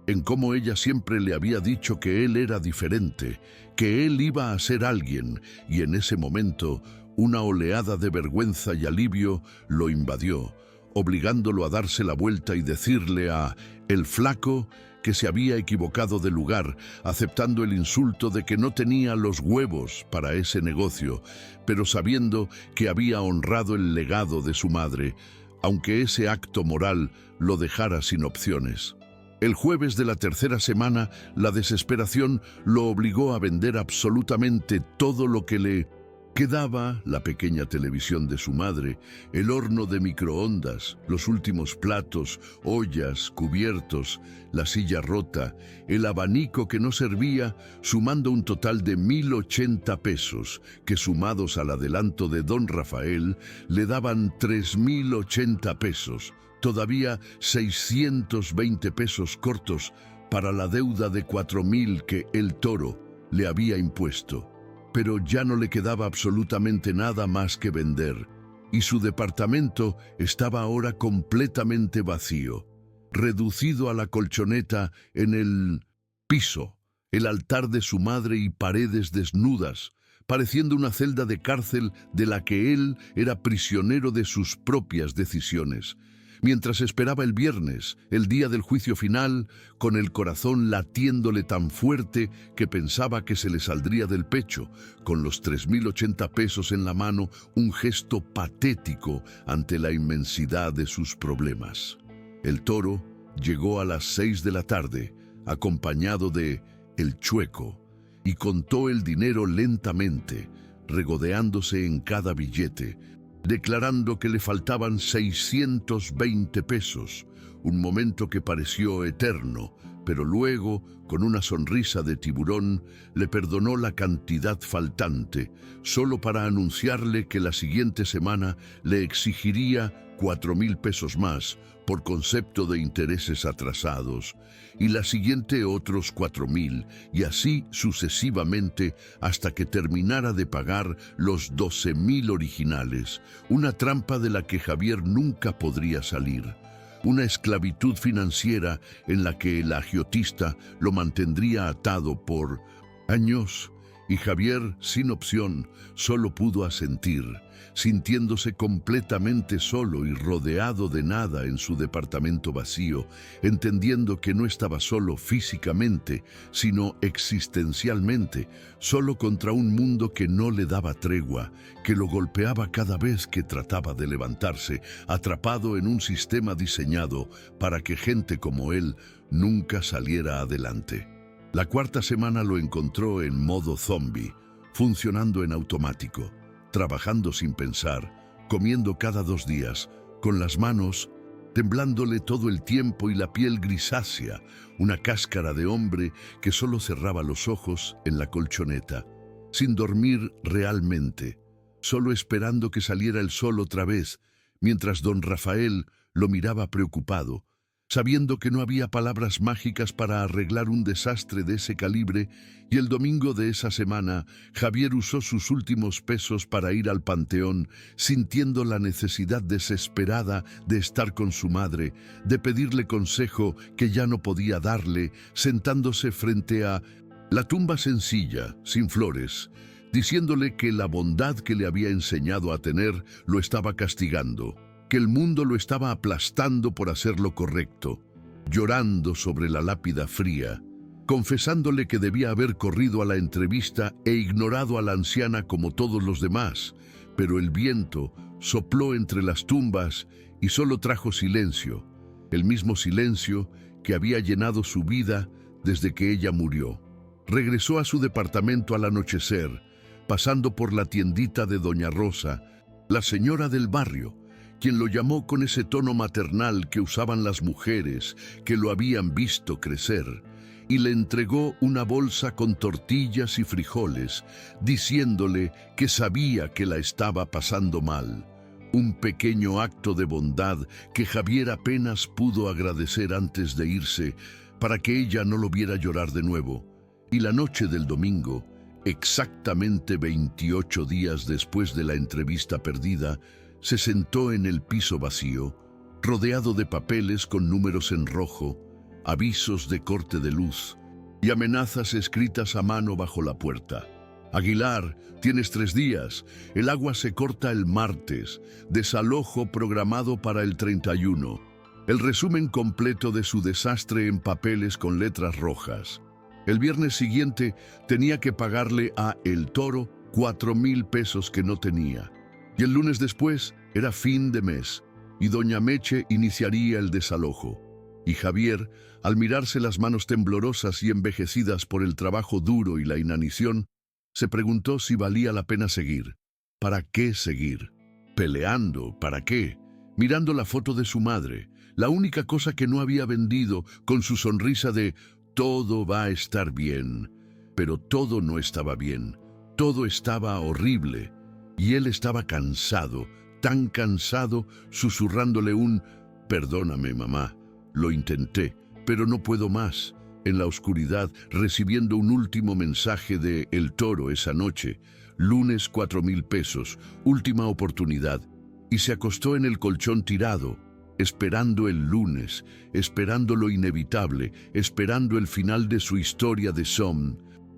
en cómo ella siempre le había dicho que él era diferente, que él iba a ser alguien, y en ese momento una oleada de vergüenza y alivio lo invadió, obligándolo a darse la vuelta y decirle a El Flaco que se había equivocado de lugar, aceptando el insulto de que no tenía los huevos para ese negocio, pero sabiendo que había honrado el legado de su madre, aunque ese acto moral lo dejara sin opciones. El jueves de la tercera semana, la desesperación lo obligó a vender absolutamente todo lo que le quedaba: la pequeña televisión de su madre, el horno de microondas, los últimos platos, ollas, cubiertos, la silla rota, el abanico que no servía, sumando un total de 1,080 pesos, que sumados al adelanto de don Rafael, le daban 3,080 pesos. Todavía 620 pesos cortos para la deuda de 4,000 que el Toro le había impuesto. Pero ya no le quedaba absolutamente nada más que vender, y su departamento estaba ahora completamente vacío, reducido a la colchoneta en el piso, el altar de su madre y paredes desnudas, pareciendo una celda de cárcel de la que él era prisionero de sus propias decisiones. Mientras esperaba el viernes, el día del juicio final, con el corazón latiéndole tan fuerte que pensaba que se le saldría del pecho, con los 3,080 pesos en la mano, un gesto patético ante la inmensidad de sus problemas. El Toro llegó a las 6 de la tarde, acompañado de El Chueco, y contó el dinero lentamente, regodeándose en cada billete, declarando que le faltaban 620 pesos, un momento que pareció eterno, pero luego, con una sonrisa de tiburón, le perdonó la cantidad faltante, solo para anunciarle que la siguiente semana le exigiría 4,000 pesos más por concepto de intereses atrasados, y la siguiente otros 4,000, y así sucesivamente hasta que terminara de pagar los 12,000 originales, una trampa de la que Javier nunca podría salir. Una esclavitud financiera en la que el agiotista lo mantendría atado por años, y Javier, sin opción, solo pudo asentir, sintiéndose completamente solo y rodeado de nada en su departamento vacío, entendiendo que no estaba solo físicamente, sino existencialmente, solo contra un mundo que no le daba tregua, que lo golpeaba cada vez que trataba de levantarse, atrapado en un sistema diseñado para que gente como él nunca saliera adelante. La cuarta semana lo encontró en modo zombie, funcionando en automático, trabajando sin pensar, comiendo cada 2 días, con las manos temblándole todo el tiempo y la piel grisácea, una cáscara de hombre que solo cerraba los ojos en la colchoneta, sin dormir realmente, solo esperando que saliera el sol otra vez, mientras don Rafael lo miraba preocupado, sabiendo que no había palabras mágicas para arreglar un desastre de ese calibre, y el domingo de esa semana, Javier usó sus últimos pesos para ir al panteón, sintiendo la necesidad desesperada de estar con su madre, de pedirle consejo que ya no podía darle, sentándose frente a la tumba sencilla, sin flores, diciéndole que la bondad que le había enseñado a tener lo estaba castigando, que el mundo lo estaba aplastando por hacer lo correcto, llorando sobre la lápida fría, confesándole que debía haber corrido a la entrevista e ignorado a la anciana como todos los demás, pero el viento sopló entre las tumbas y solo trajo silencio, el mismo silencio que había llenado su vida desde que ella murió. Regresó a su departamento al anochecer, pasando por la tiendita de doña Rosa, la señora del barrio, quien lo llamó con ese tono maternal que usaban las mujeres que lo habían visto crecer, y le entregó una bolsa con tortillas y frijoles, diciéndole que sabía que la estaba pasando mal. Un pequeño acto de bondad que Javier apenas pudo agradecer antes de irse, para que ella no lo viera llorar de nuevo. Y la noche del domingo, exactamente 28 días después de la entrevista perdida, se sentó en el piso vacío, rodeado de papeles con números en rojo, avisos de corte de luz y amenazas escritas a mano bajo la puerta. Aguilar, tienes 3 días, el agua se corta el martes, desalojo programado para el 31. El resumen completo de su desastre en papeles con letras rojas. El viernes siguiente tenía que pagarle a El Toro 4,000 pesos que no tenía. Y el lunes después era fin de mes, y doña Meche iniciaría el desalojo. Y Javier, al mirarse las manos temblorosas y envejecidas por el trabajo duro y la inanición, se preguntó si valía la pena seguir. ¿Para qué seguir? ¿Peleando? ¿Para qué? Mirando la foto de su madre, la única cosa que no había vendido, con su sonrisa de «todo va a estar bien». Pero todo no estaba bien, todo estaba horrible. Y él estaba cansado, tan cansado, susurrándole un «perdóname, mamá, lo intenté, pero no puedo más». En la oscuridad, recibiendo un último mensaje de El Toro esa noche, lunes 4,000 pesos, última oportunidad, y se acostó en el colchón tirado, esperando el lunes, esperando lo inevitable, esperando el final de su historia de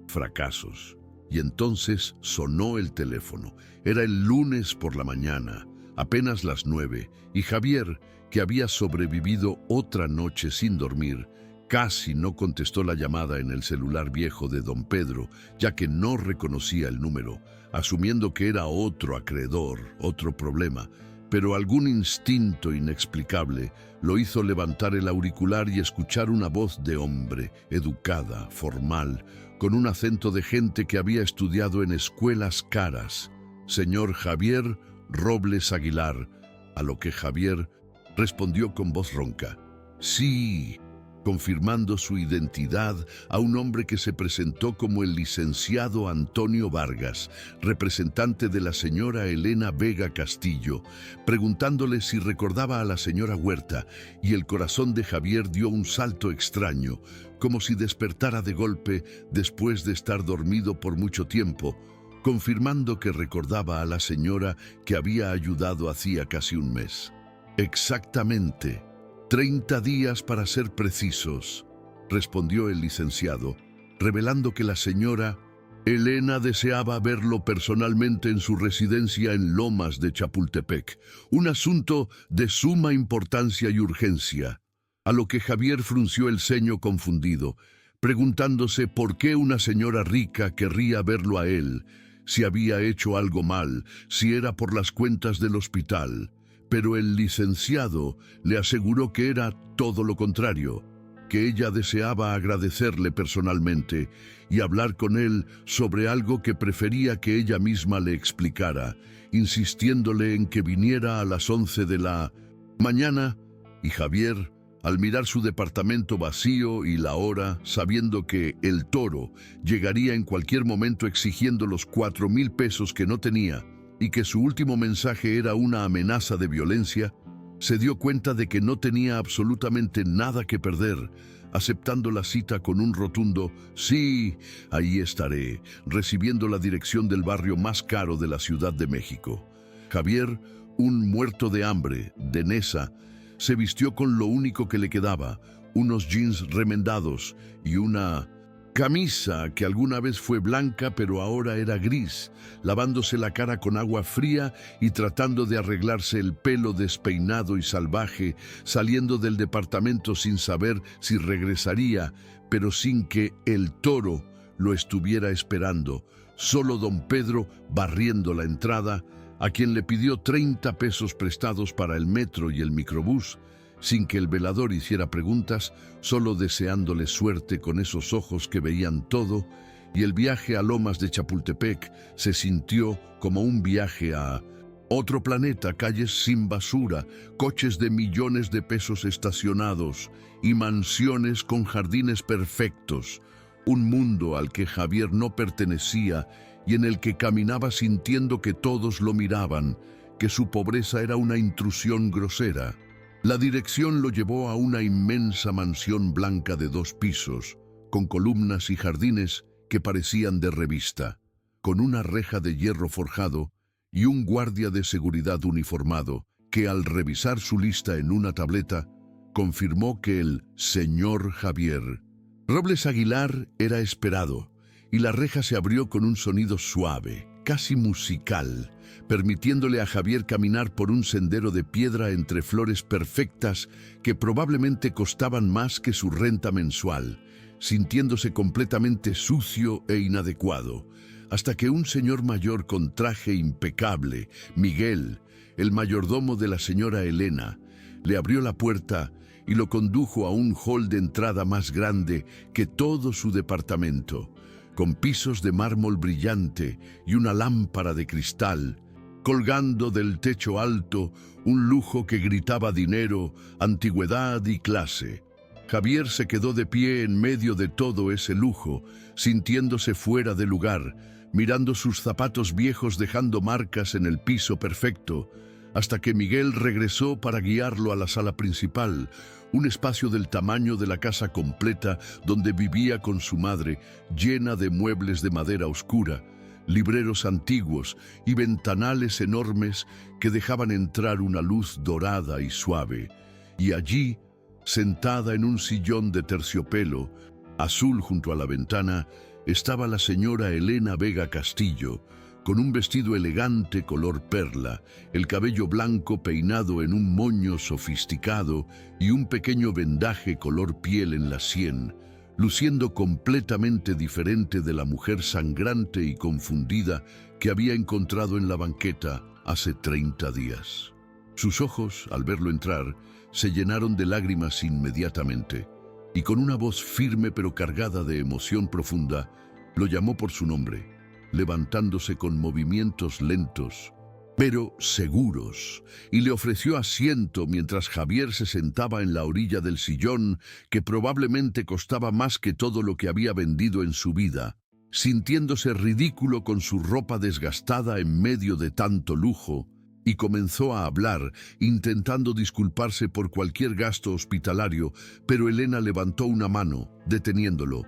fracasos. Y entonces sonó el teléfono. Era el lunes por la mañana, apenas las 9, y Javier, que había sobrevivido otra noche sin dormir, casi no contestó la llamada en el celular viejo de don Pedro, ya que no reconocía el número, asumiendo que era otro acreedor, otro problema, pero algún instinto inexplicable lo hizo levantar el auricular y escuchar una voz de hombre, educada, formal, con un acento de gente que había estudiado en escuelas caras. «Señor Javier Robles Aguilar», a lo que Javier respondió con voz ronca. Sí, confirmando su identidad a un hombre que se presentó como el licenciado Antonio Vargas, representante de la señora Elena Vega Castillo, preguntándole si recordaba a la señora Huerta, y el corazón de Javier dio un salto extraño, como si despertara de golpe después de estar dormido por mucho tiempo, confirmando que recordaba a la señora que había ayudado hacía casi un mes. Exactamente. 30 días para ser precisos, respondió el licenciado, revelando que la señora Elena deseaba verlo personalmente en su residencia en Lomas de Chapultepec, un asunto de suma importancia y urgencia, a lo que Javier frunció el ceño confundido, preguntándose por qué una señora rica querría verlo a él, si había hecho algo mal, si era por las cuentas del hospital. Pero el licenciado le aseguró que era todo lo contrario, que ella deseaba agradecerle personalmente y hablar con él sobre algo que prefería que ella misma le explicara, insistiéndole en que viniera a las 11 de la mañana, y Javier, al mirar su departamento vacío y la hora, sabiendo que el Toro llegaría en cualquier momento exigiendo los 4,000 pesos que no tenía, y que su último mensaje era una amenaza de violencia, se dio cuenta de que no tenía absolutamente nada que perder, aceptando la cita con un rotundo «Sí, ahí estaré», recibiendo la dirección del barrio más caro de la Ciudad de México. Javier, un muerto de hambre, de Nesa, se vistió con lo único que le quedaba, unos jeans remendados y una camisa que alguna vez fue blanca pero ahora era gris, lavándose la cara con agua fría y tratando de arreglarse el pelo despeinado y salvaje, saliendo del departamento sin saber si regresaría, pero sin que el Toro lo estuviera esperando, solo don Pedro barriendo la entrada, a quien le pidió 30 pesos prestados para el metro y el microbús, sin que el velador hiciera preguntas, solo deseándole suerte con esos ojos que veían todo, y el viaje a Lomas de Chapultepec se sintió como un viaje a otro planeta, calles sin basura, coches de millones de pesos estacionados y mansiones con jardines perfectos, un mundo al que Javier no pertenecía y en el que caminaba sintiendo que todos lo miraban, que su pobreza era una intrusión grosera. La dirección lo llevó a una inmensa mansión blanca de 2 pisos, con columnas y jardines que parecían de revista, con una reja de hierro forjado y un guardia de seguridad uniformado que, al revisar su lista en una tableta, confirmó que el señor Javier Robles Aguilar era esperado, y la reja se abrió con un sonido suave, casi musical, permitiéndole a Javier caminar por un sendero de piedra entre flores perfectas que probablemente costaban más que su renta mensual, sintiéndose completamente sucio e inadecuado, hasta que un señor mayor con traje impecable, Miguel, el mayordomo de la señora Elena, le abrió la puerta y lo condujo a un hall de entrada más grande que todo su departamento, con pisos de mármol brillante y una lámpara de cristal, colgando del techo alto un lujo que gritaba dinero, antigüedad y clase. Javier se quedó de pie en medio de todo ese lujo, sintiéndose fuera de lugar, mirando sus zapatos viejos dejando marcas en el piso perfecto, hasta que Miguel regresó para guiarlo a la sala principal, un espacio del tamaño de la casa completa donde vivía con su madre, llena de muebles de madera oscura, libreros antiguos y ventanales enormes que dejaban entrar una luz dorada y suave. Y allí, sentada en un sillón de terciopelo, azul junto a la ventana, estaba la señora Elena Vega Castillo, con un vestido elegante color perla, el cabello blanco peinado en un moño sofisticado y un pequeño vendaje color piel en la sien, luciendo completamente diferente de la mujer sangrante y confundida que había encontrado en la banqueta hace 30 días. Sus ojos, al verlo entrar, se llenaron de lágrimas inmediatamente, y con una voz firme pero cargada de emoción profunda, lo llamó por su nombre, levantándose con movimientos lentos. pero seguros, y le ofreció asiento mientras Javier se sentaba en la orilla del sillón, que probablemente costaba más que todo lo que había vendido en su vida, sintiéndose ridículo con su ropa desgastada en medio de tanto lujo, y comenzó a hablar, intentando disculparse por cualquier gasto hospitalario, pero Elena levantó una mano, deteniéndolo.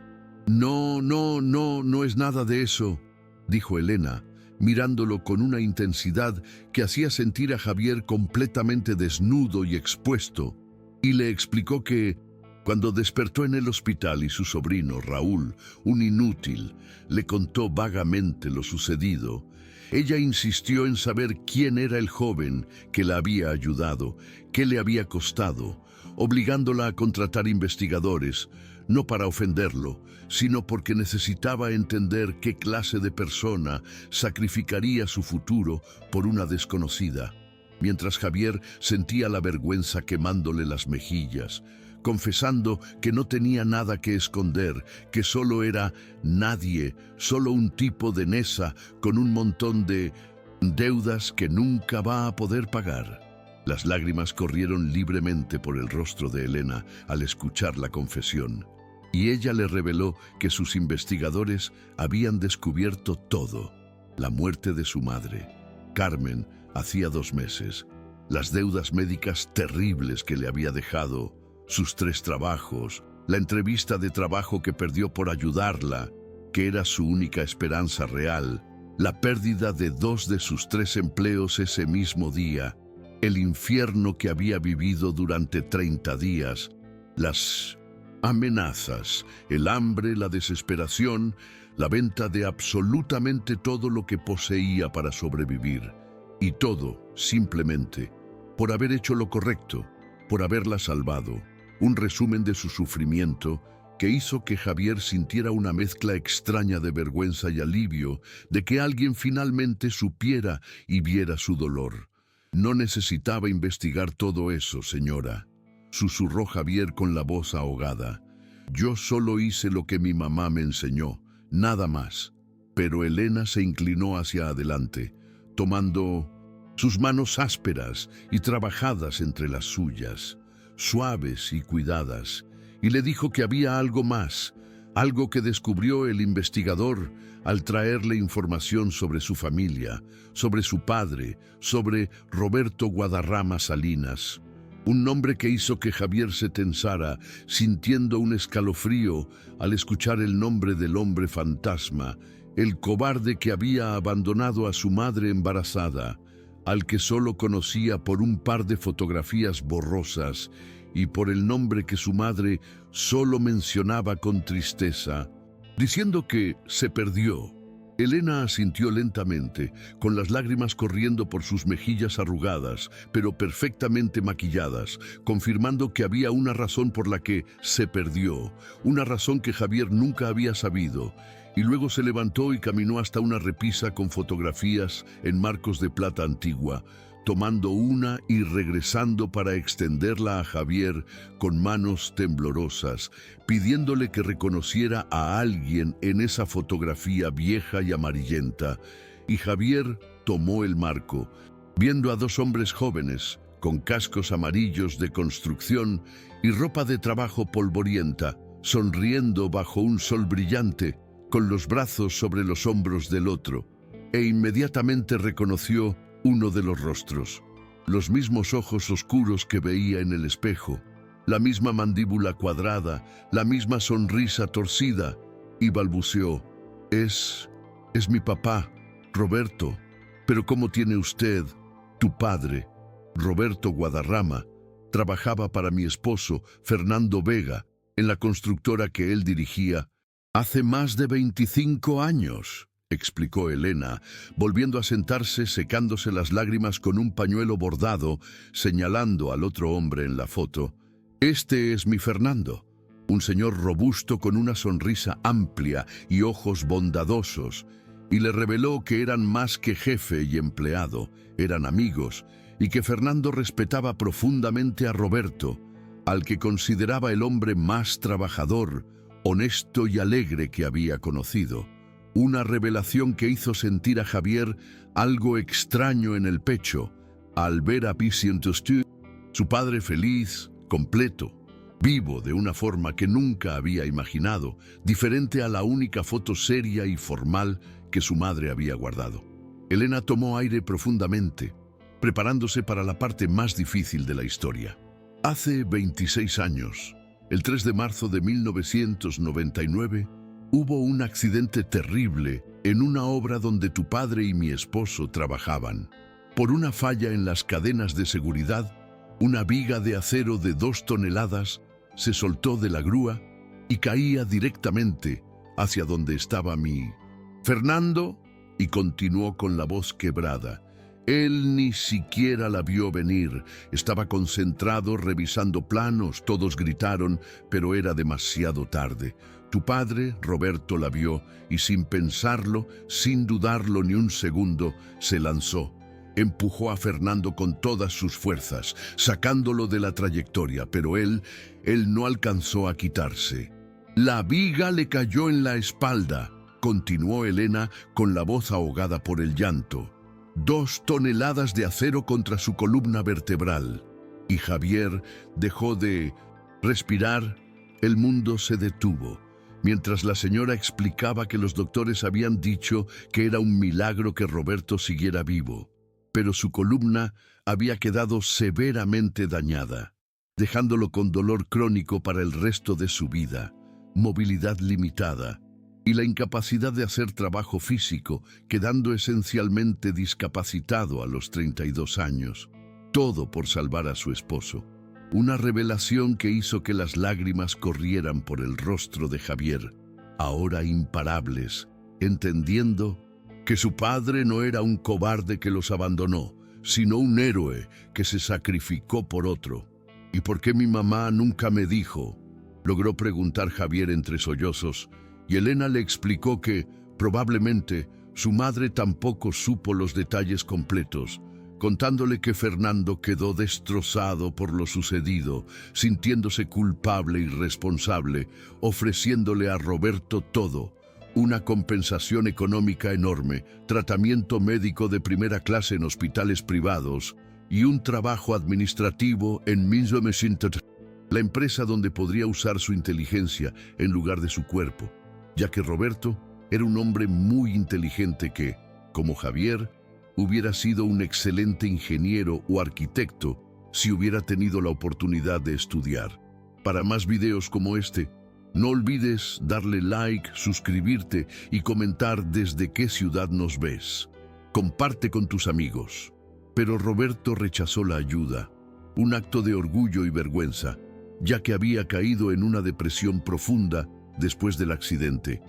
No es nada de eso, dijo Elena, mirándolo con una intensidad que hacía sentir a Javier completamente desnudo y expuesto, y le explicó que, cuando despertó en el hospital y su sobrino, Raúl, un inútil, le contó vagamente lo sucedido, ella insistió en saber quién era el joven que la había ayudado, qué le había costado, obligándola a contratar investigadores, no para ofenderlo, sino porque necesitaba entender qué clase de persona sacrificaría su futuro por una desconocida, mientras Javier sentía la vergüenza quemándole las mejillas, confesando que no tenía nada que esconder, que solo era nadie, solo un tipo de Nesa con un montón de deudas que nunca va a poder pagar. Las lágrimas corrieron libremente por el rostro de Elena al escuchar la confesión, y ella le reveló que sus investigadores habían descubierto todo: la muerte de su madre, Carmen, hacía 2 meses, las deudas médicas terribles que le había dejado, sus 3 trabajos, la entrevista de trabajo que perdió por ayudarla, que era su única esperanza real, la pérdida de 2 de sus 3 empleos ese mismo día, el infierno que había vivido durante 30 días, las amenazas, el hambre, la desesperación, la venta de absolutamente todo lo que poseía para sobrevivir. Y todo, simplemente, por haber hecho lo correcto, por haberla salvado. Un resumen de su sufrimiento que hizo que Javier sintiera una mezcla extraña de vergüenza y alivio de que alguien finalmente supiera y viera su dolor. No necesitaba investigar todo eso, señora, susurró Javier con la voz ahogada. Yo solo hice lo que mi mamá me enseñó, nada más. Pero Elena se inclinó hacia adelante, tomando sus manos ásperas y trabajadas entre las suyas, suaves y cuidadas, y le dijo que había algo más, algo que descubrió el investigador al traerle información sobre su familia, sobre su padre, sobre Roberto Guadarrama Salinas. Un nombre que hizo que Javier se tensara, sintiendo un escalofrío al escuchar el nombre del hombre fantasma, el cobarde que había abandonado a su madre embarazada, al que solo conocía por un par de fotografías borrosas y por el nombre que su madre solo mencionaba con tristeza, diciendo que se perdió. Elena asintió lentamente, con las lágrimas corriendo por sus mejillas arrugadas, pero perfectamente maquilladas, confirmando que había una razón por la que se perdió, una razón que Javier nunca había sabido, y luego se levantó y caminó hasta una repisa con fotografías en marcos de plata antigua, tomando una y regresando para extenderla a Javier con manos temblorosas, pidiéndole que reconociera a alguien en esa fotografía vieja y amarillenta. Y Javier tomó el marco, viendo a 2 hombres jóvenes, con cascos amarillos de construcción y ropa de trabajo polvorienta, sonriendo bajo un sol brillante, con los brazos sobre los hombros del otro, e inmediatamente reconoció uno de los rostros, los mismos ojos oscuros que veía en el espejo, la misma mandíbula cuadrada, la misma sonrisa torcida, y balbuceó: Es mi papá, Roberto. Pero ¿cómo tiene usted? Tu padre, Roberto Guadarrama, trabajaba para mi esposo, Fernando Vega, en la constructora que él dirigía hace más de 25 años. Explicó Elena, volviendo a sentarse, secándose las lágrimas con un pañuelo bordado, señalando al otro hombre en la foto. Este es mi Fernando, un señor robusto con una sonrisa amplia y ojos bondadosos, y le reveló que eran más que jefe y empleado, eran amigos, y que Fernando respetaba profundamente a Roberto, al que consideraba el hombre más trabajador, honesto y alegre que había conocido. Una revelación que hizo sentir a Javier algo extraño en el pecho al ver a Piscientestus, su padre feliz, completo, vivo de una forma que nunca había imaginado, diferente a la única foto seria y formal que su madre había guardado. Elena tomó aire profundamente, preparándose para la parte más difícil de la historia. Hace 26 años, el 3 de marzo de 1999, hubo un accidente terrible en una obra donde tu padre y mi esposo trabajaban. Por una falla en las cadenas de seguridad, una viga de acero de 2 toneladas se soltó de la grúa y caía directamente hacia donde estaba mi Fernando, y continuó con la voz quebrada. Él ni siquiera la vio venir. Estaba concentrado revisando planos. Todos gritaron, pero era demasiado tarde. Tu padre, Roberto, la vio y sin pensarlo, sin dudarlo ni un segundo, se lanzó. Empujó a Fernando con todas sus fuerzas, sacándolo de la trayectoria, pero él no alcanzó a quitarse. La viga le cayó en la espalda, continuó Elena con la voz ahogada por el llanto. 2 toneladas de acero contra su columna vertebral. Y Javier dejó de respirar. El mundo se detuvo, mientras la señora explicaba que los doctores habían dicho que era un milagro que Roberto siguiera vivo. Pero su columna había quedado severamente dañada, dejándolo con dolor crónico para el resto de su vida, movilidad limitada y la incapacidad de hacer trabajo físico, quedando esencialmente discapacitado a los 32 años. Todo por salvar a su esposo. Una revelación que hizo que las lágrimas corrieran por el rostro de Javier, ahora imparables, entendiendo que su padre no era un cobarde que los abandonó, sino un héroe que se sacrificó por otro. ¿Y por qué mi mamá nunca me dijo?, logró preguntar Javier entre sollozos, y Elena le explicó que, probablemente, su madre tampoco supo los detalles completos, contándole que Fernando quedó destrozado por lo sucedido, sintiéndose culpable y responsable, ofreciéndole a Roberto todo: una compensación económica enorme, tratamiento médico de primera clase en hospitales privados y un trabajo administrativo en Minsomesintot, la empresa donde podría usar su inteligencia en lugar de su cuerpo, ya que Roberto era un hombre muy inteligente que, como Javier, hubiera sido un excelente ingeniero o arquitecto si hubiera tenido la oportunidad de estudiar. Para más videos como este, no olvides darle like, suscribirte y comentar desde qué ciudad nos ves. Comparte con tus amigos. Pero Roberto rechazó la ayuda, un acto de orgullo y vergüenza, ya que había caído en una depresión profunda después del accidente,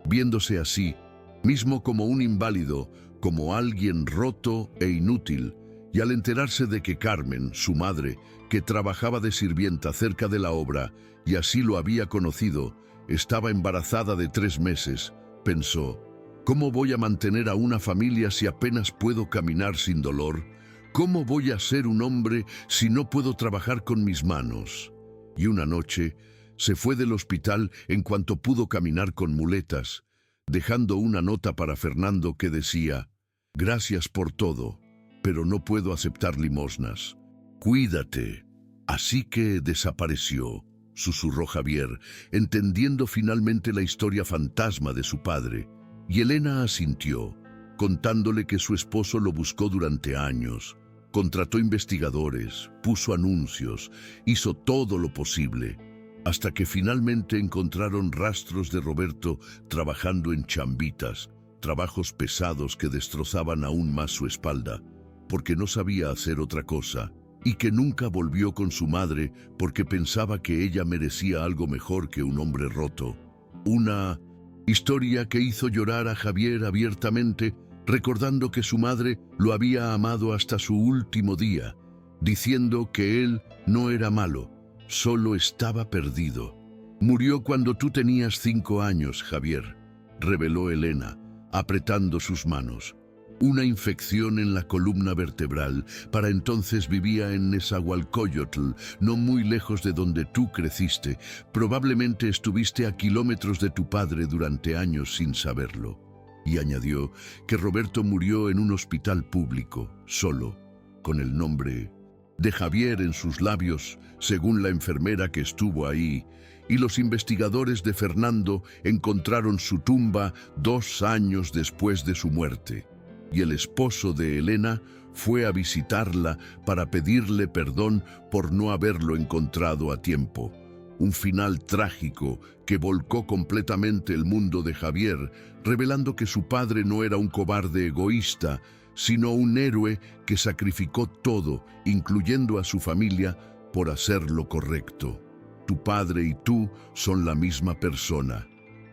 viéndose así mismo como un inválido, como alguien roto e inútil, y al enterarse de que Carmen, su madre, que trabajaba de sirvienta cerca de la obra, y así lo había conocido, estaba embarazada de 3 meses, pensó: ¿cómo voy a mantener a una familia si apenas puedo caminar sin dolor? ¿Cómo voy a ser un hombre si no puedo trabajar con mis manos? Y una noche se fue del hospital en cuanto pudo caminar con muletas, dejando una nota para Fernando que decía: gracias por todo, pero no puedo aceptar limosnas. Cuídate. Así que desapareció, susurró Javier, entendiendo finalmente la historia fantasma de su padre, y Elena asintió, contándole que su esposo lo buscó durante años, contrató investigadores, puso anuncios, hizo todo lo posible, hasta que finalmente encontraron rastros de Roberto trabajando en chambitas, trabajos pesados que destrozaban aún más su espalda, porque no sabía hacer otra cosa, y que nunca volvió con su madre porque pensaba que ella merecía algo mejor que un hombre roto. Una historia que hizo llorar a Javier abiertamente, recordando que su madre lo había amado hasta su último día, diciendo que él no era malo, solo estaba perdido. Murió cuando tú tenías 5 años, Javier, reveló Elena, apretando sus manos. Una infección en la columna vertebral. Para entonces vivía en Nezahualcóyotl, no muy lejos de donde tú creciste. Probablemente estuviste a kilómetros de tu padre durante años sin saberlo. Y añadió que Roberto murió en un hospital público, solo, con el nombre de Javier en sus labios, según la enfermera que estuvo ahí, y los investigadores de Fernando encontraron su tumba 2 años después de su muerte. Y el esposo de Elena fue a visitarla para pedirle perdón por no haberlo encontrado a tiempo. Un final trágico que volcó completamente el mundo de Javier, revelando que su padre no era un cobarde egoísta, sino un héroe que sacrificó todo, incluyendo a su familia, por hacer lo correcto. Tu padre y tú son la misma persona,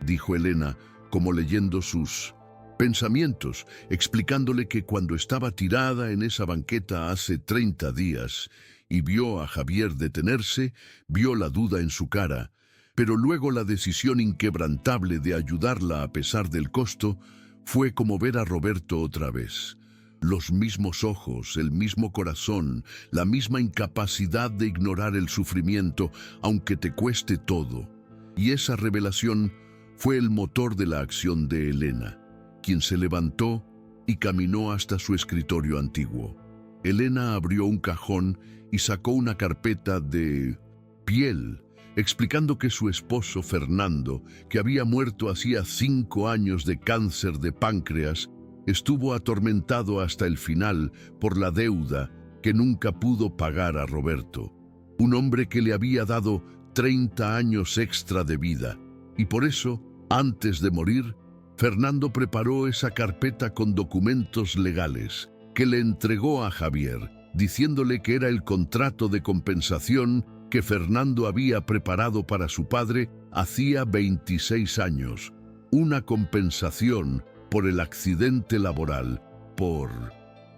dijo Elena, como leyendo sus pensamientos, explicándole que cuando estaba tirada en esa banqueta hace 30 días y vio a Javier detenerse, vio la duda en su cara, pero luego la decisión inquebrantable de ayudarla a pesar del costo fue como ver a Roberto otra vez. Los mismos ojos, el mismo corazón, la misma incapacidad de ignorar el sufrimiento, aunque te cueste todo. Y esa revelación fue el motor de la acción de Elena, quien se levantó y caminó hasta su escritorio antiguo. Elena abrió un cajón y sacó una carpeta de piel, explicando que su esposo Fernando, que había muerto hacía 5 años de cáncer de páncreas, estuvo atormentado hasta el final por la deuda que nunca pudo pagar a Roberto, un hombre que le había dado 30 años extra de vida, y por eso, antes de morir, Fernando preparó esa carpeta con documentos legales que le entregó a Javier, diciéndole que era el contrato de compensación que Fernando había preparado para su padre hacía 26 años, una compensación por el accidente laboral, por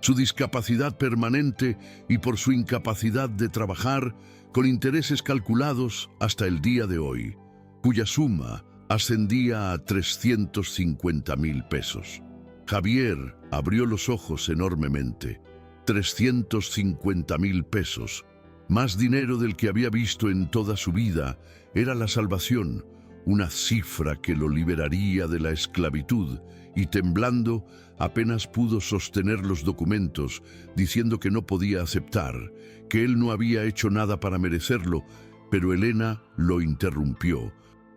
su discapacidad permanente y por su incapacidad de trabajar, con intereses calculados hasta el día de hoy, cuya suma ascendía a 350,000 pesos. Javier abrió los ojos enormemente. 350,000 pesos, más dinero del que había visto en toda su vida, era la salvación, una cifra que lo liberaría de la esclavitud, y temblando, apenas pudo sostener los documentos, diciendo que no podía aceptar, que él no había hecho nada para merecerlo, pero Elena lo interrumpió,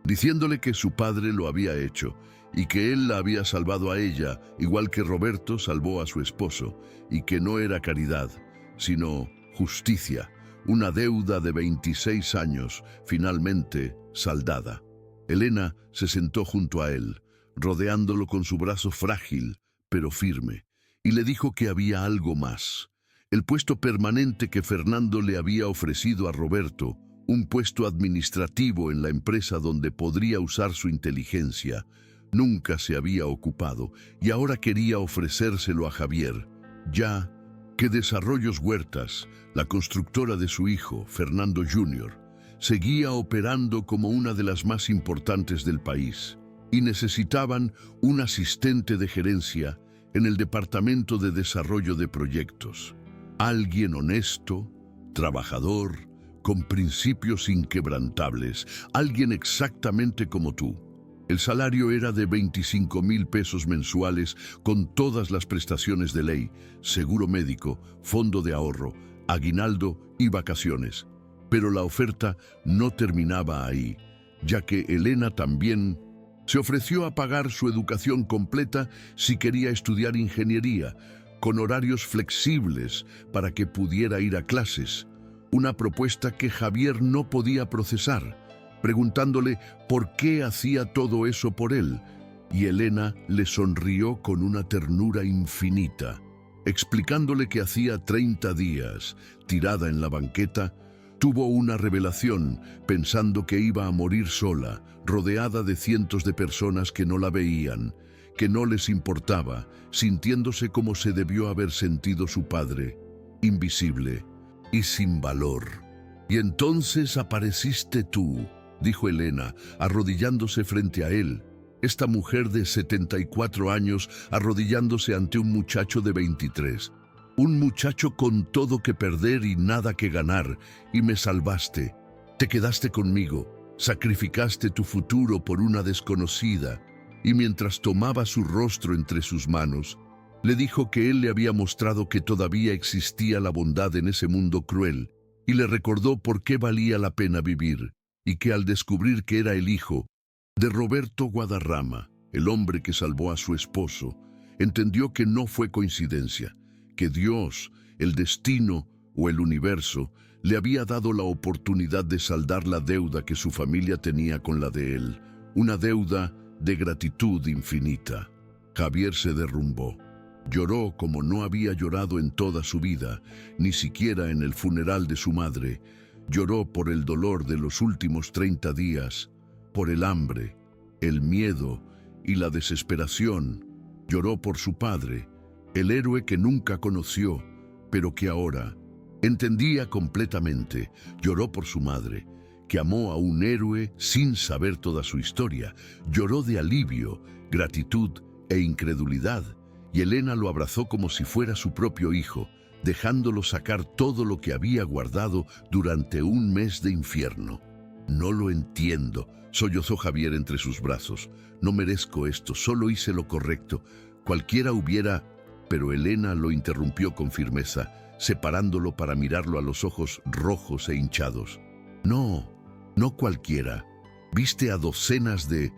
diciéndole que su padre lo había hecho, y que él la había salvado a ella, igual que Roberto salvó a su esposo, y que no era caridad, sino justicia, una deuda de 26 años, finalmente saldada. Elena se sentó junto a él, rodeándolo con su brazo frágil, pero firme, y le dijo que había algo más. El puesto permanente que Fernando le había ofrecido a Roberto, un puesto administrativo en la empresa donde podría usar su inteligencia, nunca se había ocupado, y ahora quería ofrecérselo a Javier, ya que Desarrollos Huertas, la constructora de su hijo, Fernando Jr., seguía operando como una de las más importantes del país, y necesitaban un asistente de gerencia en el Departamento de Desarrollo de Proyectos. Alguien honesto, trabajador, con principios inquebrantables, alguien exactamente como tú. El salario era de 25,000 pesos mensuales con todas las prestaciones de ley, seguro médico, fondo de ahorro, aguinaldo y vacaciones. Pero la oferta no terminaba ahí, ya que Elena también se ofreció a pagar su educación completa si quería estudiar ingeniería, con horarios flexibles para que pudiera ir a clases, una propuesta que Javier no podía procesar, preguntándole por qué hacía todo eso por él, y Elena le sonrió con una ternura infinita, explicándole que hacía 30 días, tirada en la banqueta, tuvo una revelación pensando que iba a morir sola, rodeada de cientos de personas que no la veían, que no les importaba, sintiéndose como se debió haber sentido su padre, invisible y sin valor. Y entonces apareciste tú, dijo Elena, arrodillándose frente a él, esta mujer de 74 años arrodillándose ante un muchacho de 23. Un muchacho con todo que perder y nada que ganar, y me salvaste. Te quedaste conmigo, sacrificaste tu futuro por una desconocida. y mientras tomaba su rostro entre sus manos, le dijo que él le había mostrado que todavía existía la bondad en ese mundo cruel, y le recordó por qué valía la pena vivir, y que al descubrir que era el hijo de Roberto Guadarrama, el hombre que salvó a su esposo, entendió que no fue coincidencia, que Dios, el destino o el universo, le había dado la oportunidad de saldar la deuda que su familia tenía con la de él, una deuda de gratitud infinita. Javier se derrumbó. Lloró como no había llorado en toda su vida, ni siquiera en el funeral de su madre. Lloró por el dolor de los últimos 30 días, por el hambre, el miedo y la desesperación. Lloró por su padre, el héroe que nunca conoció, pero que ahora entendía completamente. Lloró por su madre, que amó a un héroe sin saber toda su historia. Lloró de alivio, gratitud e incredulidad, y Elena lo abrazó como si fuera su propio hijo, dejándolo sacar todo lo que había guardado durante un mes de infierno. «No lo entiendo», sollozó Javier entre sus brazos. «No merezco esto, solo hice lo correcto. Cualquiera hubiera...» Pero Elena lo interrumpió con firmeza, separándolo para mirarlo a los ojos rojos e hinchados. «No, no cualquiera. Viste a docenas de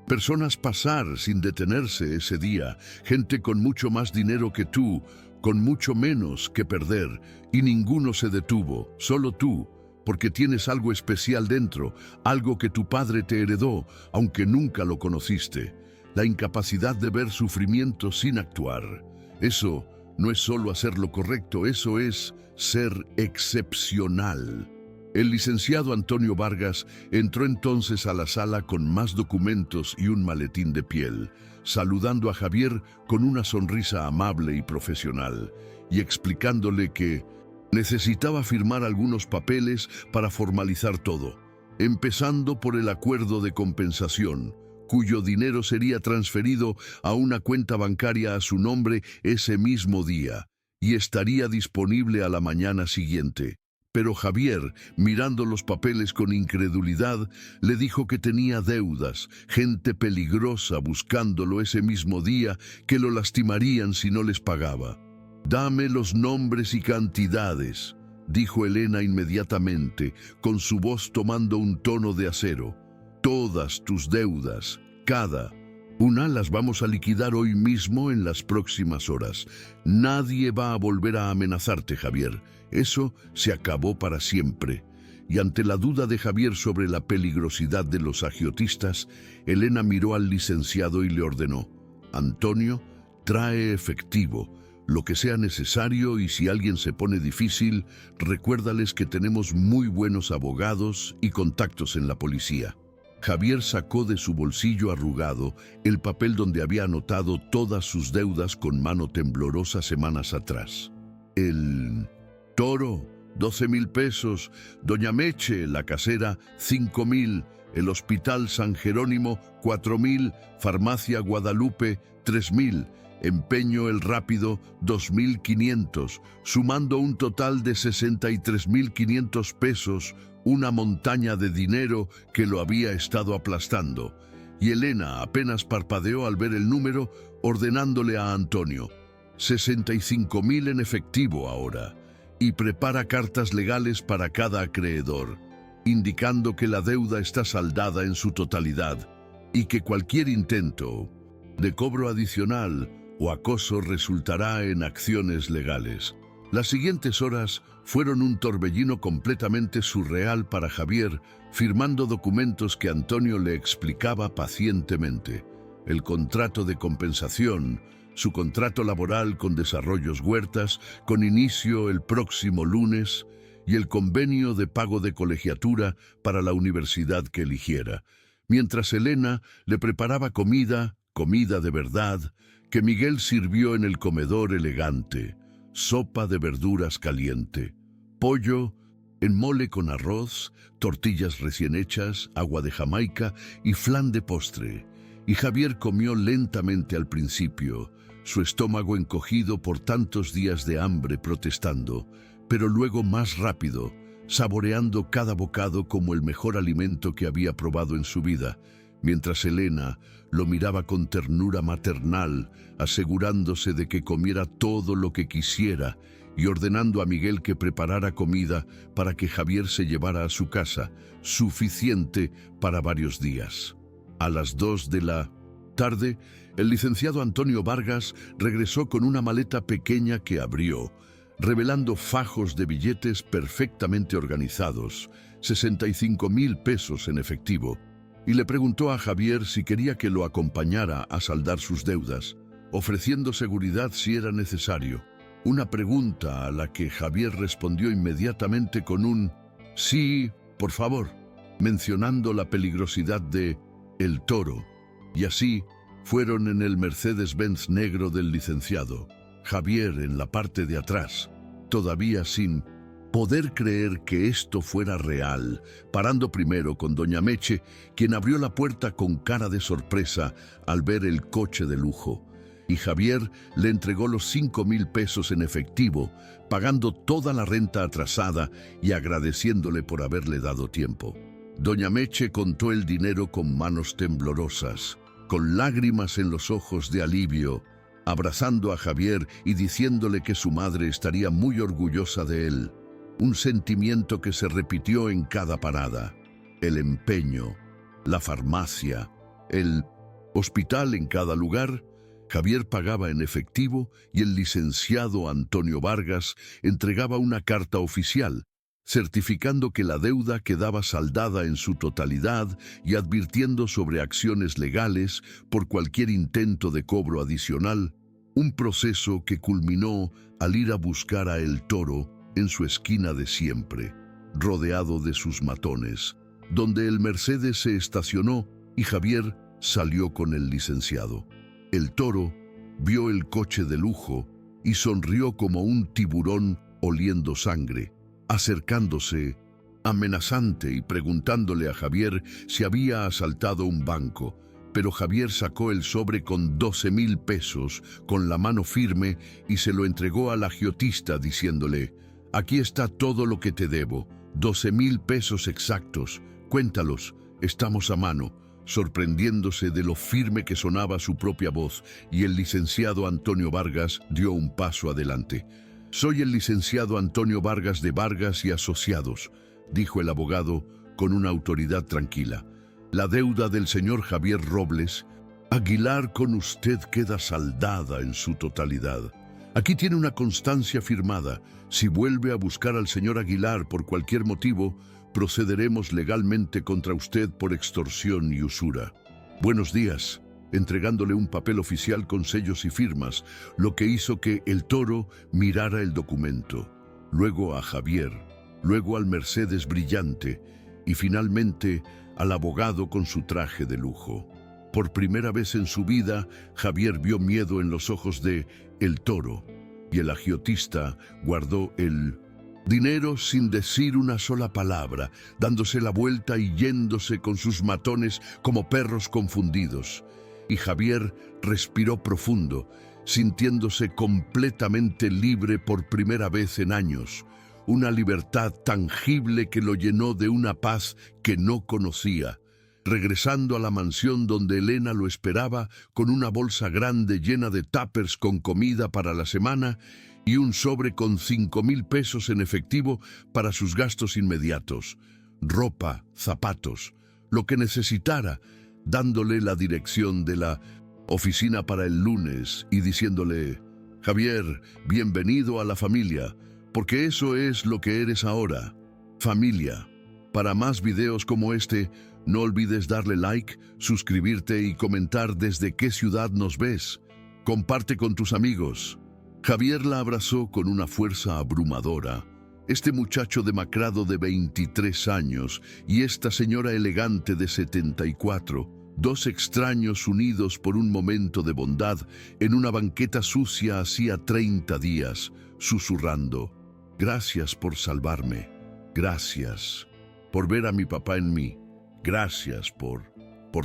personas pasar sin detenerse ese día, gente con mucho más dinero que tú, con mucho menos que perder, y ninguno se detuvo, solo tú, porque tienes algo especial dentro, algo que tu padre te heredó, aunque nunca lo conociste, la incapacidad de ver sufrimiento sin actuar. Eso no es solo hacer lo correcto, eso es ser excepcional». El licenciado Antonio Vargas entró entonces a la sala con más documentos y un maletín de piel, saludando a Javier con una sonrisa amable y profesional, y explicándole que necesitaba firmar algunos papeles para formalizar todo, empezando por el acuerdo de compensación, cuyo dinero sería transferido a una cuenta bancaria a su nombre ese mismo día, y estaría disponible a la mañana siguiente. Pero Javier, mirando los papeles con incredulidad, le dijo que tenía deudas, gente peligrosa buscándolo ese mismo día, que lo lastimarían si no les pagaba. «Dame los nombres y cantidades», dijo Elena inmediatamente, con su voz tomando un tono de acero. «Todas tus deudas, cada una, las vamos a liquidar hoy mismo en las próximas horas. Nadie va a volver a amenazarte, Javier. Eso se acabó para siempre». Y ante la duda de Javier sobre la peligrosidad de los agiotistas, Elena miró al licenciado y le ordenó: «Antonio, trae efectivo, lo que sea necesario, y si alguien se pone difícil, recuérdales que tenemos muy buenos abogados y contactos en la policía». Javier sacó de su bolsillo arrugado el papel donde había anotado todas sus deudas con mano temblorosa semanas atrás. El toro, 12,000 pesos, Doña Meche, la casera, 5,000, el Hospital San Jerónimo, 4,000, Farmacia Guadalupe, 3,000, Empeño El Rápido, 2,500, sumando un total de 63,500 pesos, una montaña de dinero que lo había estado aplastando. Y Elena apenas parpadeó al ver el número, ordenándole a Antonio: 65,000 en efectivo ahora, y prepara cartas legales para cada acreedor, indicando que la deuda está saldada en su totalidad y que cualquier intento de cobro adicional o acoso resultará en acciones legales. Las siguientes horas fueron un torbellino completamente surreal para Javier, firmando documentos que Antonio le explicaba pacientemente: el contrato de compensación, su contrato laboral con Desarrollos Huertas, con inicio el próximo lunes, y el convenio de pago de colegiatura para la universidad que eligiera, mientras Elena le preparaba comida de verdad, que Miguel sirvió en el comedor elegante: sopa de verduras caliente, pollo en mole con arroz, tortillas recién hechas, agua de Jamaica y flan de postre. Y Javier comió lentamente al principio, su estómago encogido por tantos días de hambre protestando, pero luego más rápido, saboreando cada bocado como el mejor alimento que había probado en su vida, mientras Elena lo miraba con ternura maternal, asegurándose de que comiera todo lo que quisiera y ordenando a Miguel que preparara comida para que Javier se llevara a su casa, suficiente para varios días. A las 2 de la tarde, el licenciado Antonio Vargas regresó con una maleta pequeña que abrió, revelando fajos de billetes perfectamente organizados, 65,000 pesos en efectivo, y le preguntó a Javier si quería que lo acompañara a saldar sus deudas, ofreciendo seguridad si era necesario. Una pregunta a la que Javier respondió inmediatamente con un «sí, por favor», mencionando la peligrosidad de El Toro, y así fueron en el Mercedes-Benz negro del licenciado. Javier en la parte de atrás, todavía sin poder creer que esto fuera real, parando primero con doña Meche, quien abrió la puerta con cara de sorpresa al ver el coche de lujo, y Javier le entregó los 5,000 pesos en efectivo, pagando toda la renta atrasada y agradeciéndole por haberle dado tiempo. Doña Meche contó el dinero con manos temblorosas, con lágrimas en los ojos de alivio, abrazando a Javier y diciéndole que su madre estaría muy orgullosa de él. Un sentimiento que se repitió en cada parada. El empeño, la farmacia, el hospital en cada lugar. Javier pagaba en efectivo y el licenciado Antonio Vargas entregaba una carta oficial, certificando que la deuda quedaba saldada en su totalidad y advirtiendo sobre acciones legales por cualquier intento de cobro adicional, un proceso que culminó al ir a buscar a El Toro en su esquina de siempre, rodeado de sus matones, donde el Mercedes se estacionó y Javier salió con el licenciado. El Toro vio el coche de lujo y sonrió como un tiburón oliendo sangre, acercándose, amenazante y preguntándole a Javier si había asaltado un banco, pero Javier sacó el sobre con 12,000 pesos con la mano firme y se lo entregó al agiotista diciéndole: «Aquí está todo lo que te debo, 12,000 pesos exactos, cuéntalos, estamos a mano», sorprendiéndose de lo firme que sonaba su propia voz, y el licenciado Antonio Vargas dio un paso adelante. «Soy el licenciado Antonio Vargas de Vargas y Asociados», dijo el abogado con una autoridad tranquila. «La deuda del señor Javier Robles Aguilar con usted queda saldada en su totalidad. Aquí tiene una constancia firmada. Si vuelve a buscar al señor Aguilar por cualquier motivo, procederemos legalmente contra usted por extorsión y usura. Buenos días», entregándole un papel oficial con sellos y firmas, lo que hizo que El Toro mirara el documento, luego a Javier, luego al Mercedes brillante y finalmente al abogado con su traje de lujo. Por primera vez en su vida, Javier vio miedo en los ojos de El Toro, y el agiotista guardó el dinero sin decir una sola palabra, dándose la vuelta y yéndose con sus matones como perros confundidos. Y Javier respiró profundo, sintiéndose completamente libre por primera vez en años, una libertad tangible que lo llenó de una paz que no conocía. Regresando a la mansión donde Elena lo esperaba con una bolsa grande llena de tuppers con comida para la semana y un sobre con 5,000 pesos en efectivo para sus gastos inmediatos, ropa, zapatos, lo que necesitara, dándole la dirección de la oficina para el lunes y diciéndole: «Javier, bienvenido a la familia, porque eso es lo que eres ahora, familia». Para más videos como este, no olvides darle like, suscribirte y comentar desde qué ciudad nos ves. Comparte con tus amigos. Javier la abrazó con una fuerza abrumadora. Este muchacho demacrado de 23 años y esta señora elegante de 74, dos extraños unidos por un momento de bondad en una banqueta sucia hacía 30 días, susurrando: «Gracias por salvarme. Gracias por ver a mi papá en mí. Gracias por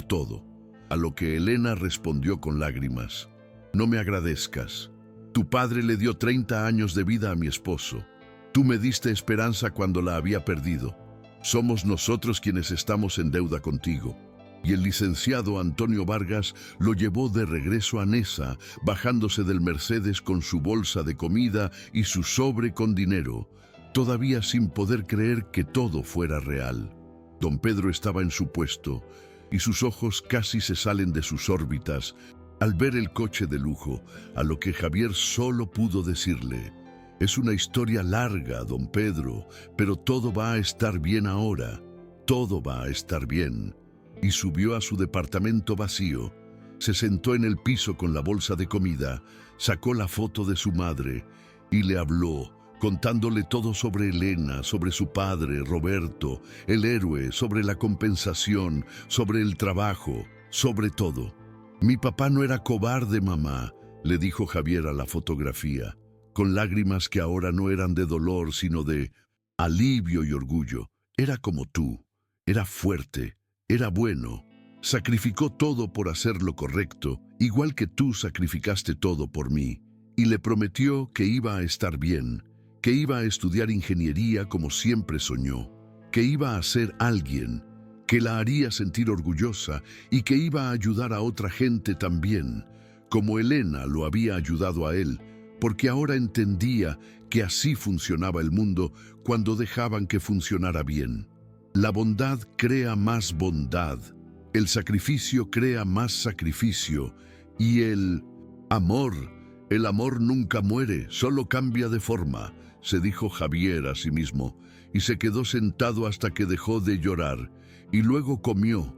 todo». A lo que Elena respondió con lágrimas: «No me agradezcas. Tu padre le dio 30 años de vida a mi esposo. Tú me diste esperanza cuando la había perdido. Somos nosotros quienes estamos en deuda contigo. y el licenciado Antonio Vargas lo llevó de regreso a Nesa, bajándose del Mercedes con su bolsa de comida y su sobre con dinero, todavía sin poder creer que todo fuera real. Don Pedro estaba en su puesto, y sus ojos casi se salen de sus órbitas al ver el coche de lujo, a lo que Javier solo pudo decirle: «Es una historia larga, don Pedro, pero todo va a estar bien ahora, todo va a estar bien». Y subió a su departamento vacío, se sentó en el piso con la bolsa de comida, sacó la foto de su madre y le habló, contándole todo sobre Elena, sobre su padre, Roberto, el héroe, sobre la compensación, sobre el trabajo, sobre todo. «Mi papá no era cobarde, mamá», le dijo Javier a la fotografía, con lágrimas que ahora no eran de dolor, sino de alivio y orgullo. «Era como tú, era fuerte, era bueno, sacrificó todo por hacer lo correcto, igual que tú sacrificaste todo por mí». Y le prometió que iba a estar bien, que iba a estudiar ingeniería como siempre soñó, que iba a ser alguien, que la haría sentir orgullosa y que iba a ayudar a otra gente también, como Elena lo había ayudado a él, porque ahora entendía que así funcionaba el mundo cuando dejaban que funcionara bien. La bondad crea más bondad, el sacrificio crea más sacrificio, y el amor nunca muere, solo cambia de forma, se dijo Javier a sí mismo, y se quedó sentado hasta que dejó de llorar, y luego comió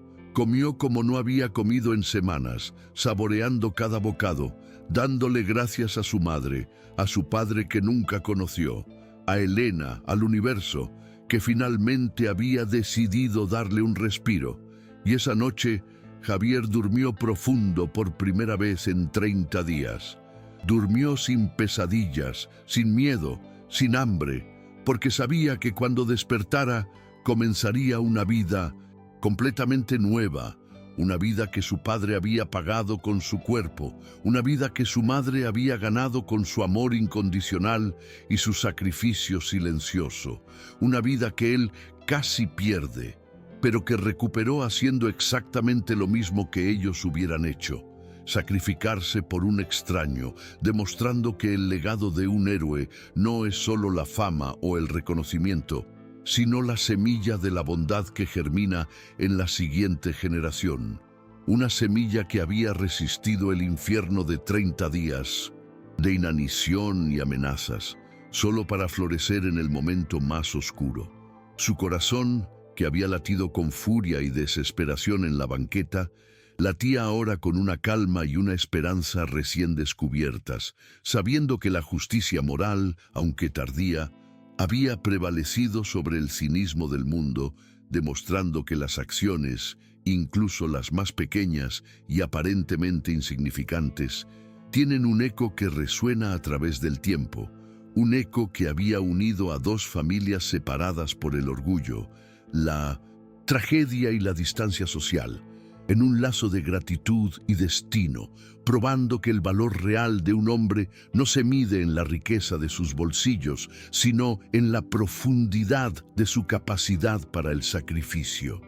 como no había comido en semanas, saboreando cada bocado, dándole gracias a su madre, a su padre que nunca conoció, a Elena, al universo, que finalmente había decidido darle un respiro. Y esa noche, Javier durmió profundo por primera vez en 30 días. Durmió sin pesadillas, sin miedo, sin hambre, porque sabía que cuando despertara comenzaría una vida completamente nueva, una vida que su padre había pagado con su cuerpo, una vida que su madre había ganado con su amor incondicional y su sacrificio silencioso, una vida que él casi pierde, pero que recuperó haciendo exactamente lo mismo que ellos hubieran hecho: sacrificarse por un extraño, demostrando que el legado de un héroe no es solo la fama o el reconocimiento, sino la semilla de la bondad que germina en la siguiente generación. Una semilla que había resistido el infierno de 30 días, de inanición y amenazas, solo para florecer en el momento más oscuro. Su corazón, que había latido con furia y desesperación en la banqueta, latía ahora con una calma y una esperanza recién descubiertas, sabiendo que la justicia moral, aunque tardía, había prevalecido sobre el cinismo del mundo, demostrando que las acciones, incluso las más pequeñas y aparentemente insignificantes, tienen un eco que resuena a través del tiempo, un eco que había unido a dos familias separadas por el orgullo, la tragedia y la distancia social, en un lazo de gratitud y destino, probando que el valor real de un hombre no se mide en la riqueza de sus bolsillos, sino en la profundidad de su capacidad para el sacrificio.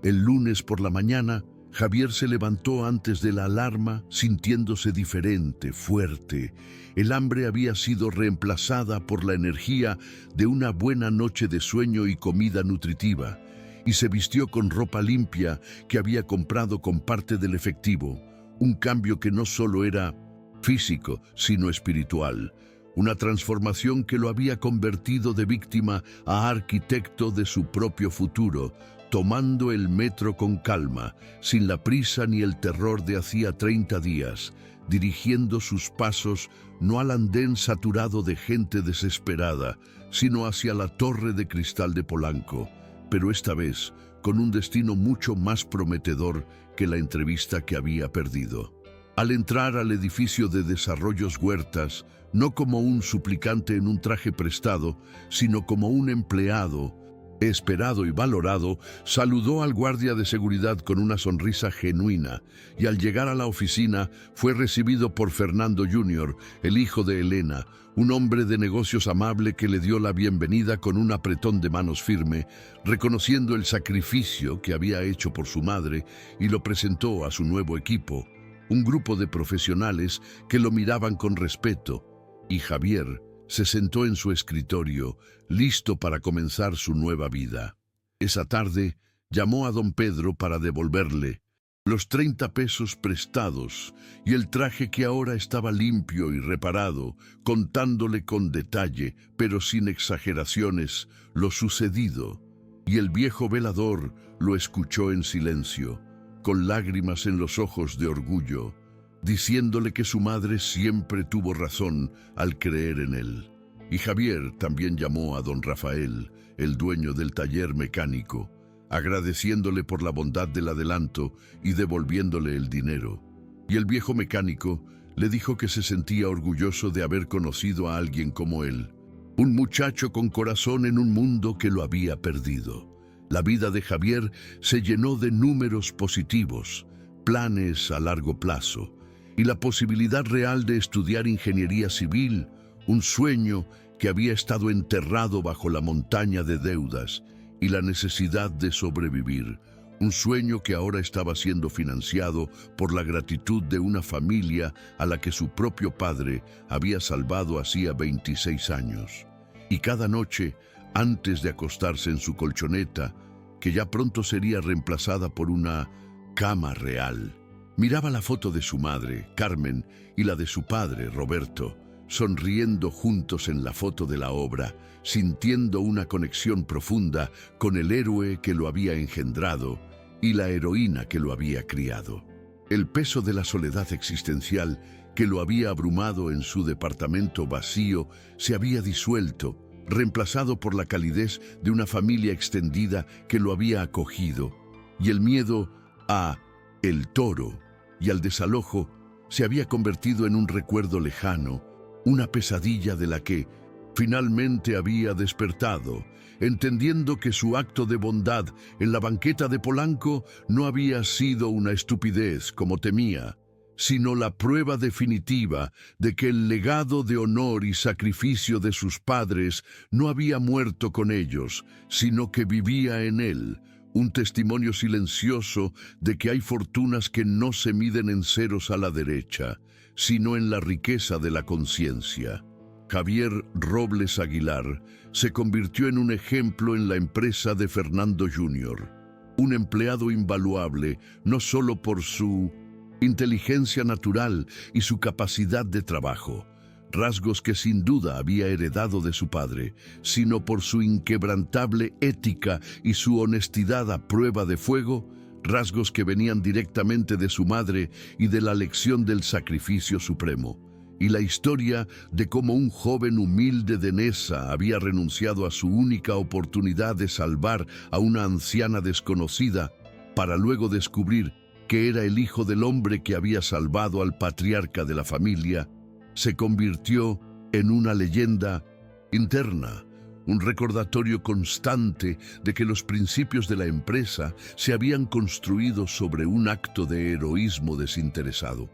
El lunes por la mañana, Javier se levantó antes de la alarma, sintiéndose diferente, fuerte. El hambre había sido reemplazada por la energía de una buena noche de sueño y comida nutritiva, y se vistió con ropa limpia que había comprado con parte del efectivo, un cambio que no solo era físico, sino espiritual, una transformación que lo había convertido de víctima a arquitecto de su propio futuro, tomando el metro con calma, sin la prisa ni el terror de hacía 30 días, dirigiendo sus pasos no al andén saturado de gente desesperada, sino hacia la Torre de Cristal de Polanco, pero esta vez con un destino mucho más prometedor que la entrevista que había perdido. Al entrar al edificio de Desarrollos Huertas, no como un suplicante en un traje prestado, sino como un empleado, esperado y valorado, saludó al guardia de seguridad con una sonrisa genuina, y al llegar a la oficina fue recibido por Fernando Jr., el hijo de Elena, un hombre de negocios amable que le dio la bienvenida con un apretón de manos firme, reconociendo el sacrificio que había hecho por su madre, y lo presentó a su nuevo equipo, un grupo de profesionales que lo miraban con respeto, y Javier se sentó en su escritorio, listo para comenzar su nueva vida. Esa tarde llamó a don Pedro para devolverle los 30 pesos prestados y el traje que ahora estaba limpio y reparado, contándole con detalle, pero sin exageraciones, lo sucedido. Y el viejo velador lo escuchó en silencio, con lágrimas en los ojos de orgullo, diciéndole que su madre siempre tuvo razón al creer en él. Y Javier también llamó a don Rafael, el dueño del taller mecánico, agradeciéndole por la bondad del adelanto y devolviéndole el dinero. Y el viejo mecánico le dijo que se sentía orgulloso de haber conocido a alguien como él, un muchacho con corazón en un mundo que lo había perdido. La vida de Javier se llenó de números positivos, planes a largo plazo, y la posibilidad real de estudiar ingeniería civil, un sueño que había estado enterrado bajo la montaña de deudas y la necesidad de sobrevivir, un sueño que ahora estaba siendo financiado por la gratitud de una familia a la que su propio padre había salvado hacía 26 años. Y cada noche, antes de acostarse en su colchoneta, que ya pronto sería reemplazada por una cama real, miraba la foto de su madre, Carmen, y la de su padre, Roberto, sonriendo juntos en la foto de la obra, sintiendo una conexión profunda con el héroe que lo había engendrado y la heroína que lo había criado. El peso de la soledad existencial que lo había abrumado en su departamento vacío se había disuelto, reemplazado por la calidez de una familia extendida que lo había acogido, y el miedo a el toro y al desalojo se había convertido en un recuerdo lejano, una pesadilla de la que finalmente había despertado, entendiendo que su acto de bondad en la banqueta de Polanco no había sido una estupidez como temía, sino la prueba definitiva de que el legado de honor y sacrificio de sus padres no había muerto con ellos, sino que vivía en él, un testimonio silencioso de que hay fortunas que no se miden en ceros a la derecha, sino en la riqueza de la conciencia. Javier Robles Aguilar se convirtió en un ejemplo en la empresa de Fernando Jr., un empleado invaluable no solo por su inteligencia natural y su capacidad de trabajo, rasgos que sin duda había heredado de su padre, sino por su inquebrantable ética y su honestidad a prueba de fuego, rasgos que venían directamente de su madre y de la lección del sacrificio supremo, y la historia de cómo un joven humilde de Neza había renunciado a su única oportunidad de salvar a una anciana desconocida para luego descubrir que era el hijo del hombre que había salvado al patriarca de la familia, se convirtió en una leyenda interna, un recordatorio constante de que los principios de la empresa se habían construido sobre un acto de heroísmo desinteresado.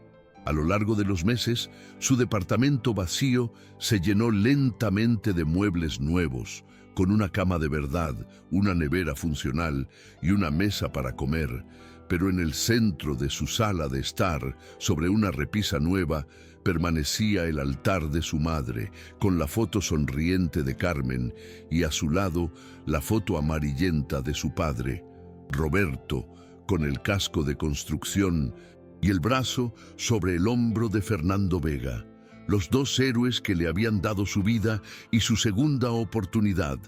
A lo largo de los meses, su departamento vacío se llenó lentamente de muebles nuevos, con una cama de verdad, una nevera funcional y una mesa para comer, pero en el centro de su sala de estar, sobre una repisa nueva, permanecía el altar de su madre, con la foto sonriente de Carmen y a su lado la foto amarillenta de su padre, Roberto, con el casco de construcción y el brazo sobre el hombro de Fernando Vega, los dos héroes que le habían dado su vida y su segunda oportunidad.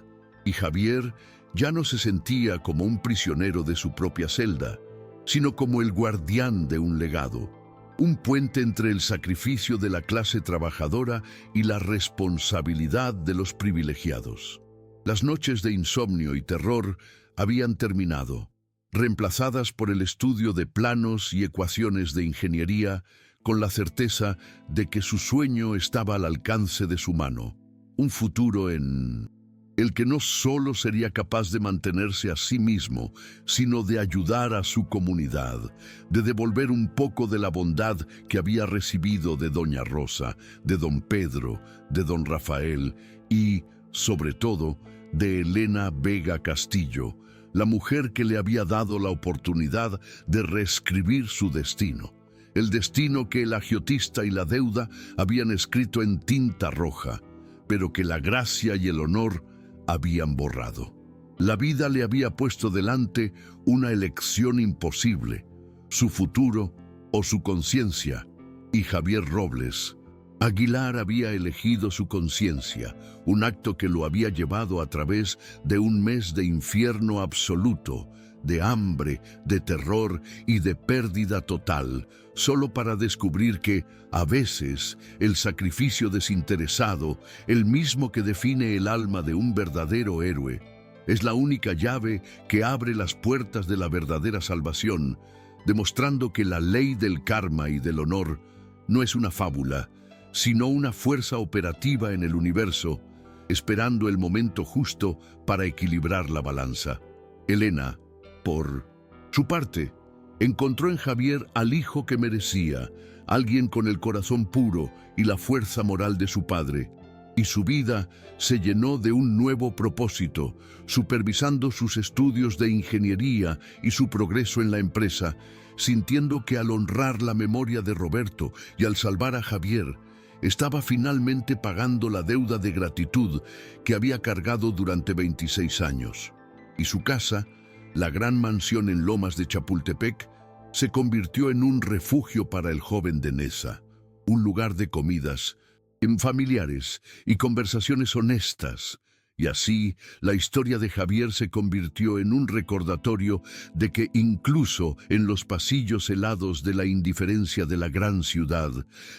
Y Javier ya no se sentía como un prisionero de su propia celda, sino como el guardián de un legado, un puente entre el sacrificio de la clase trabajadora y la responsabilidad de los privilegiados. Las noches de insomnio y terror habían terminado, reemplazadas por el estudio de planos y ecuaciones de ingeniería, con la certeza de que su sueño estaba al alcance de su mano, un futuro en el que no solo sería capaz de mantenerse a sí mismo, sino de ayudar a su comunidad, de devolver un poco de la bondad que había recibido de doña Rosa, de don Pedro, de don Rafael y, sobre todo, de Elena Vega Castillo, la mujer que le había dado la oportunidad de reescribir su destino. El destino que el agiotista y la deuda habían escrito en tinta roja, pero que la gracia y el honor habían borrado. La vida le había puesto delante una elección imposible, su futuro o su conciencia, y Javier Robles Aguilar había elegido su conciencia, un acto que lo había llevado a través de un mes de infierno absoluto, de hambre, de terror y de pérdida total, solo para descubrir que, a veces, el sacrificio desinteresado, el mismo que define el alma de un verdadero héroe, es la única llave que abre las puertas de la verdadera salvación, demostrando que la ley del karma y del honor no es una fábula, sino una fuerza operativa en el universo, esperando el momento justo para equilibrar la balanza. Elena, por su parte, encontró en Javier al hijo que merecía, alguien con el corazón puro y la fuerza moral de su padre, y su vida se llenó de un nuevo propósito, supervisando sus estudios de ingeniería y su progreso en la empresa, sintiendo que al honrar la memoria de Roberto y al salvar a Javier, estaba finalmente pagando la deuda de gratitud que había cargado durante 26 años. Y su casa, la gran mansión en Lomas de Chapultepec, se convirtió en un refugio para el joven de Nesa, un lugar de comidas, familiares y conversaciones honestas. Y así, la historia de Javier se convirtió en un recordatorio de que incluso en los pasillos helados de la indiferencia de la gran ciudad,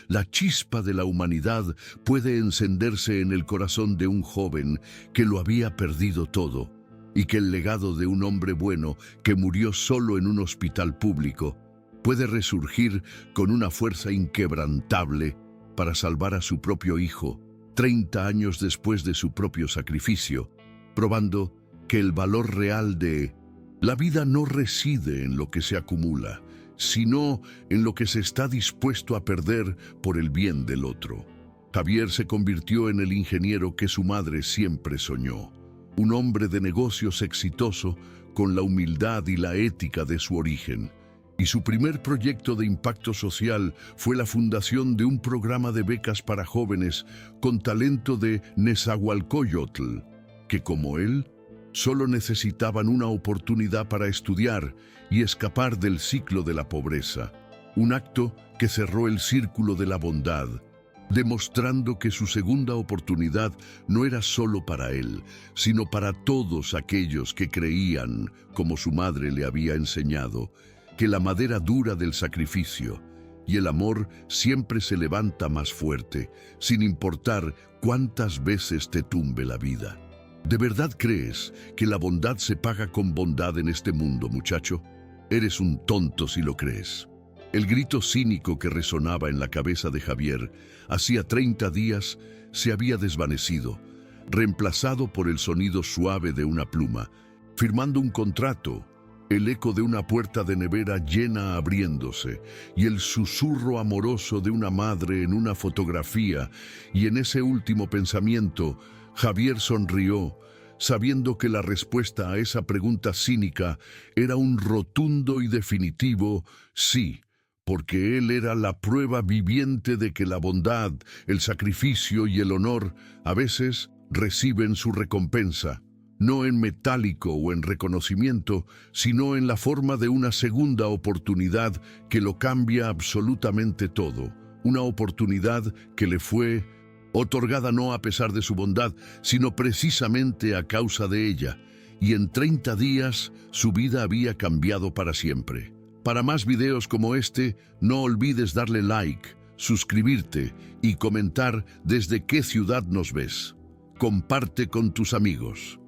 la chispa de la humanidad puede encenderse en el corazón de un joven que lo había perdido todo, y que el legado de un hombre bueno que murió solo en un hospital público puede resurgir con una fuerza inquebrantable para salvar a su propio hijo, 30 años después de su propio sacrificio, probando que el valor real de la vida no reside en lo que se acumula, sino en lo que se está dispuesto a perder por el bien del otro. Javier se convirtió en el ingeniero que su madre siempre soñó, un hombre de negocios exitoso con la humildad y la ética de su origen. Y su primer proyecto de impacto social fue la fundación de un programa de becas para jóvenes con talento de Nezahualcóyotl, que como él, solo necesitaban una oportunidad para estudiar y escapar del ciclo de la pobreza. Un acto que cerró el círculo de la bondad, demostrando que su segunda oportunidad no era solo para él, sino para todos aquellos que creían, como su madre le había enseñado, que la madera dura del sacrificio y el amor siempre se levanta más fuerte, sin importar cuántas veces te tumbe la vida. ¿De verdad crees que la bondad se paga con bondad en este mundo, muchacho? Eres un tonto si lo crees. El grito cínico que resonaba en la cabeza de Javier hacía 30 días se había desvanecido, reemplazado por el sonido suave de una pluma, firmando un contrato, el eco de una puerta de nevera llena abriéndose y el susurro amoroso de una madre en una fotografía, y en ese último pensamiento, Javier sonrió, sabiendo que la respuesta a esa pregunta cínica era un rotundo y definitivo sí, porque él era la prueba viviente de que la bondad, el sacrificio y el honor a veces reciben su recompensa, no en metálico o en reconocimiento, sino en la forma de una segunda oportunidad que lo cambia absolutamente todo. Una oportunidad que le fue otorgada no a pesar de su bondad, sino precisamente a causa de ella. Y en 30 días su vida había cambiado para siempre. Para más videos como este, no olvides darle like, suscribirte y comentar desde qué ciudad nos ves. Comparte con tus amigos.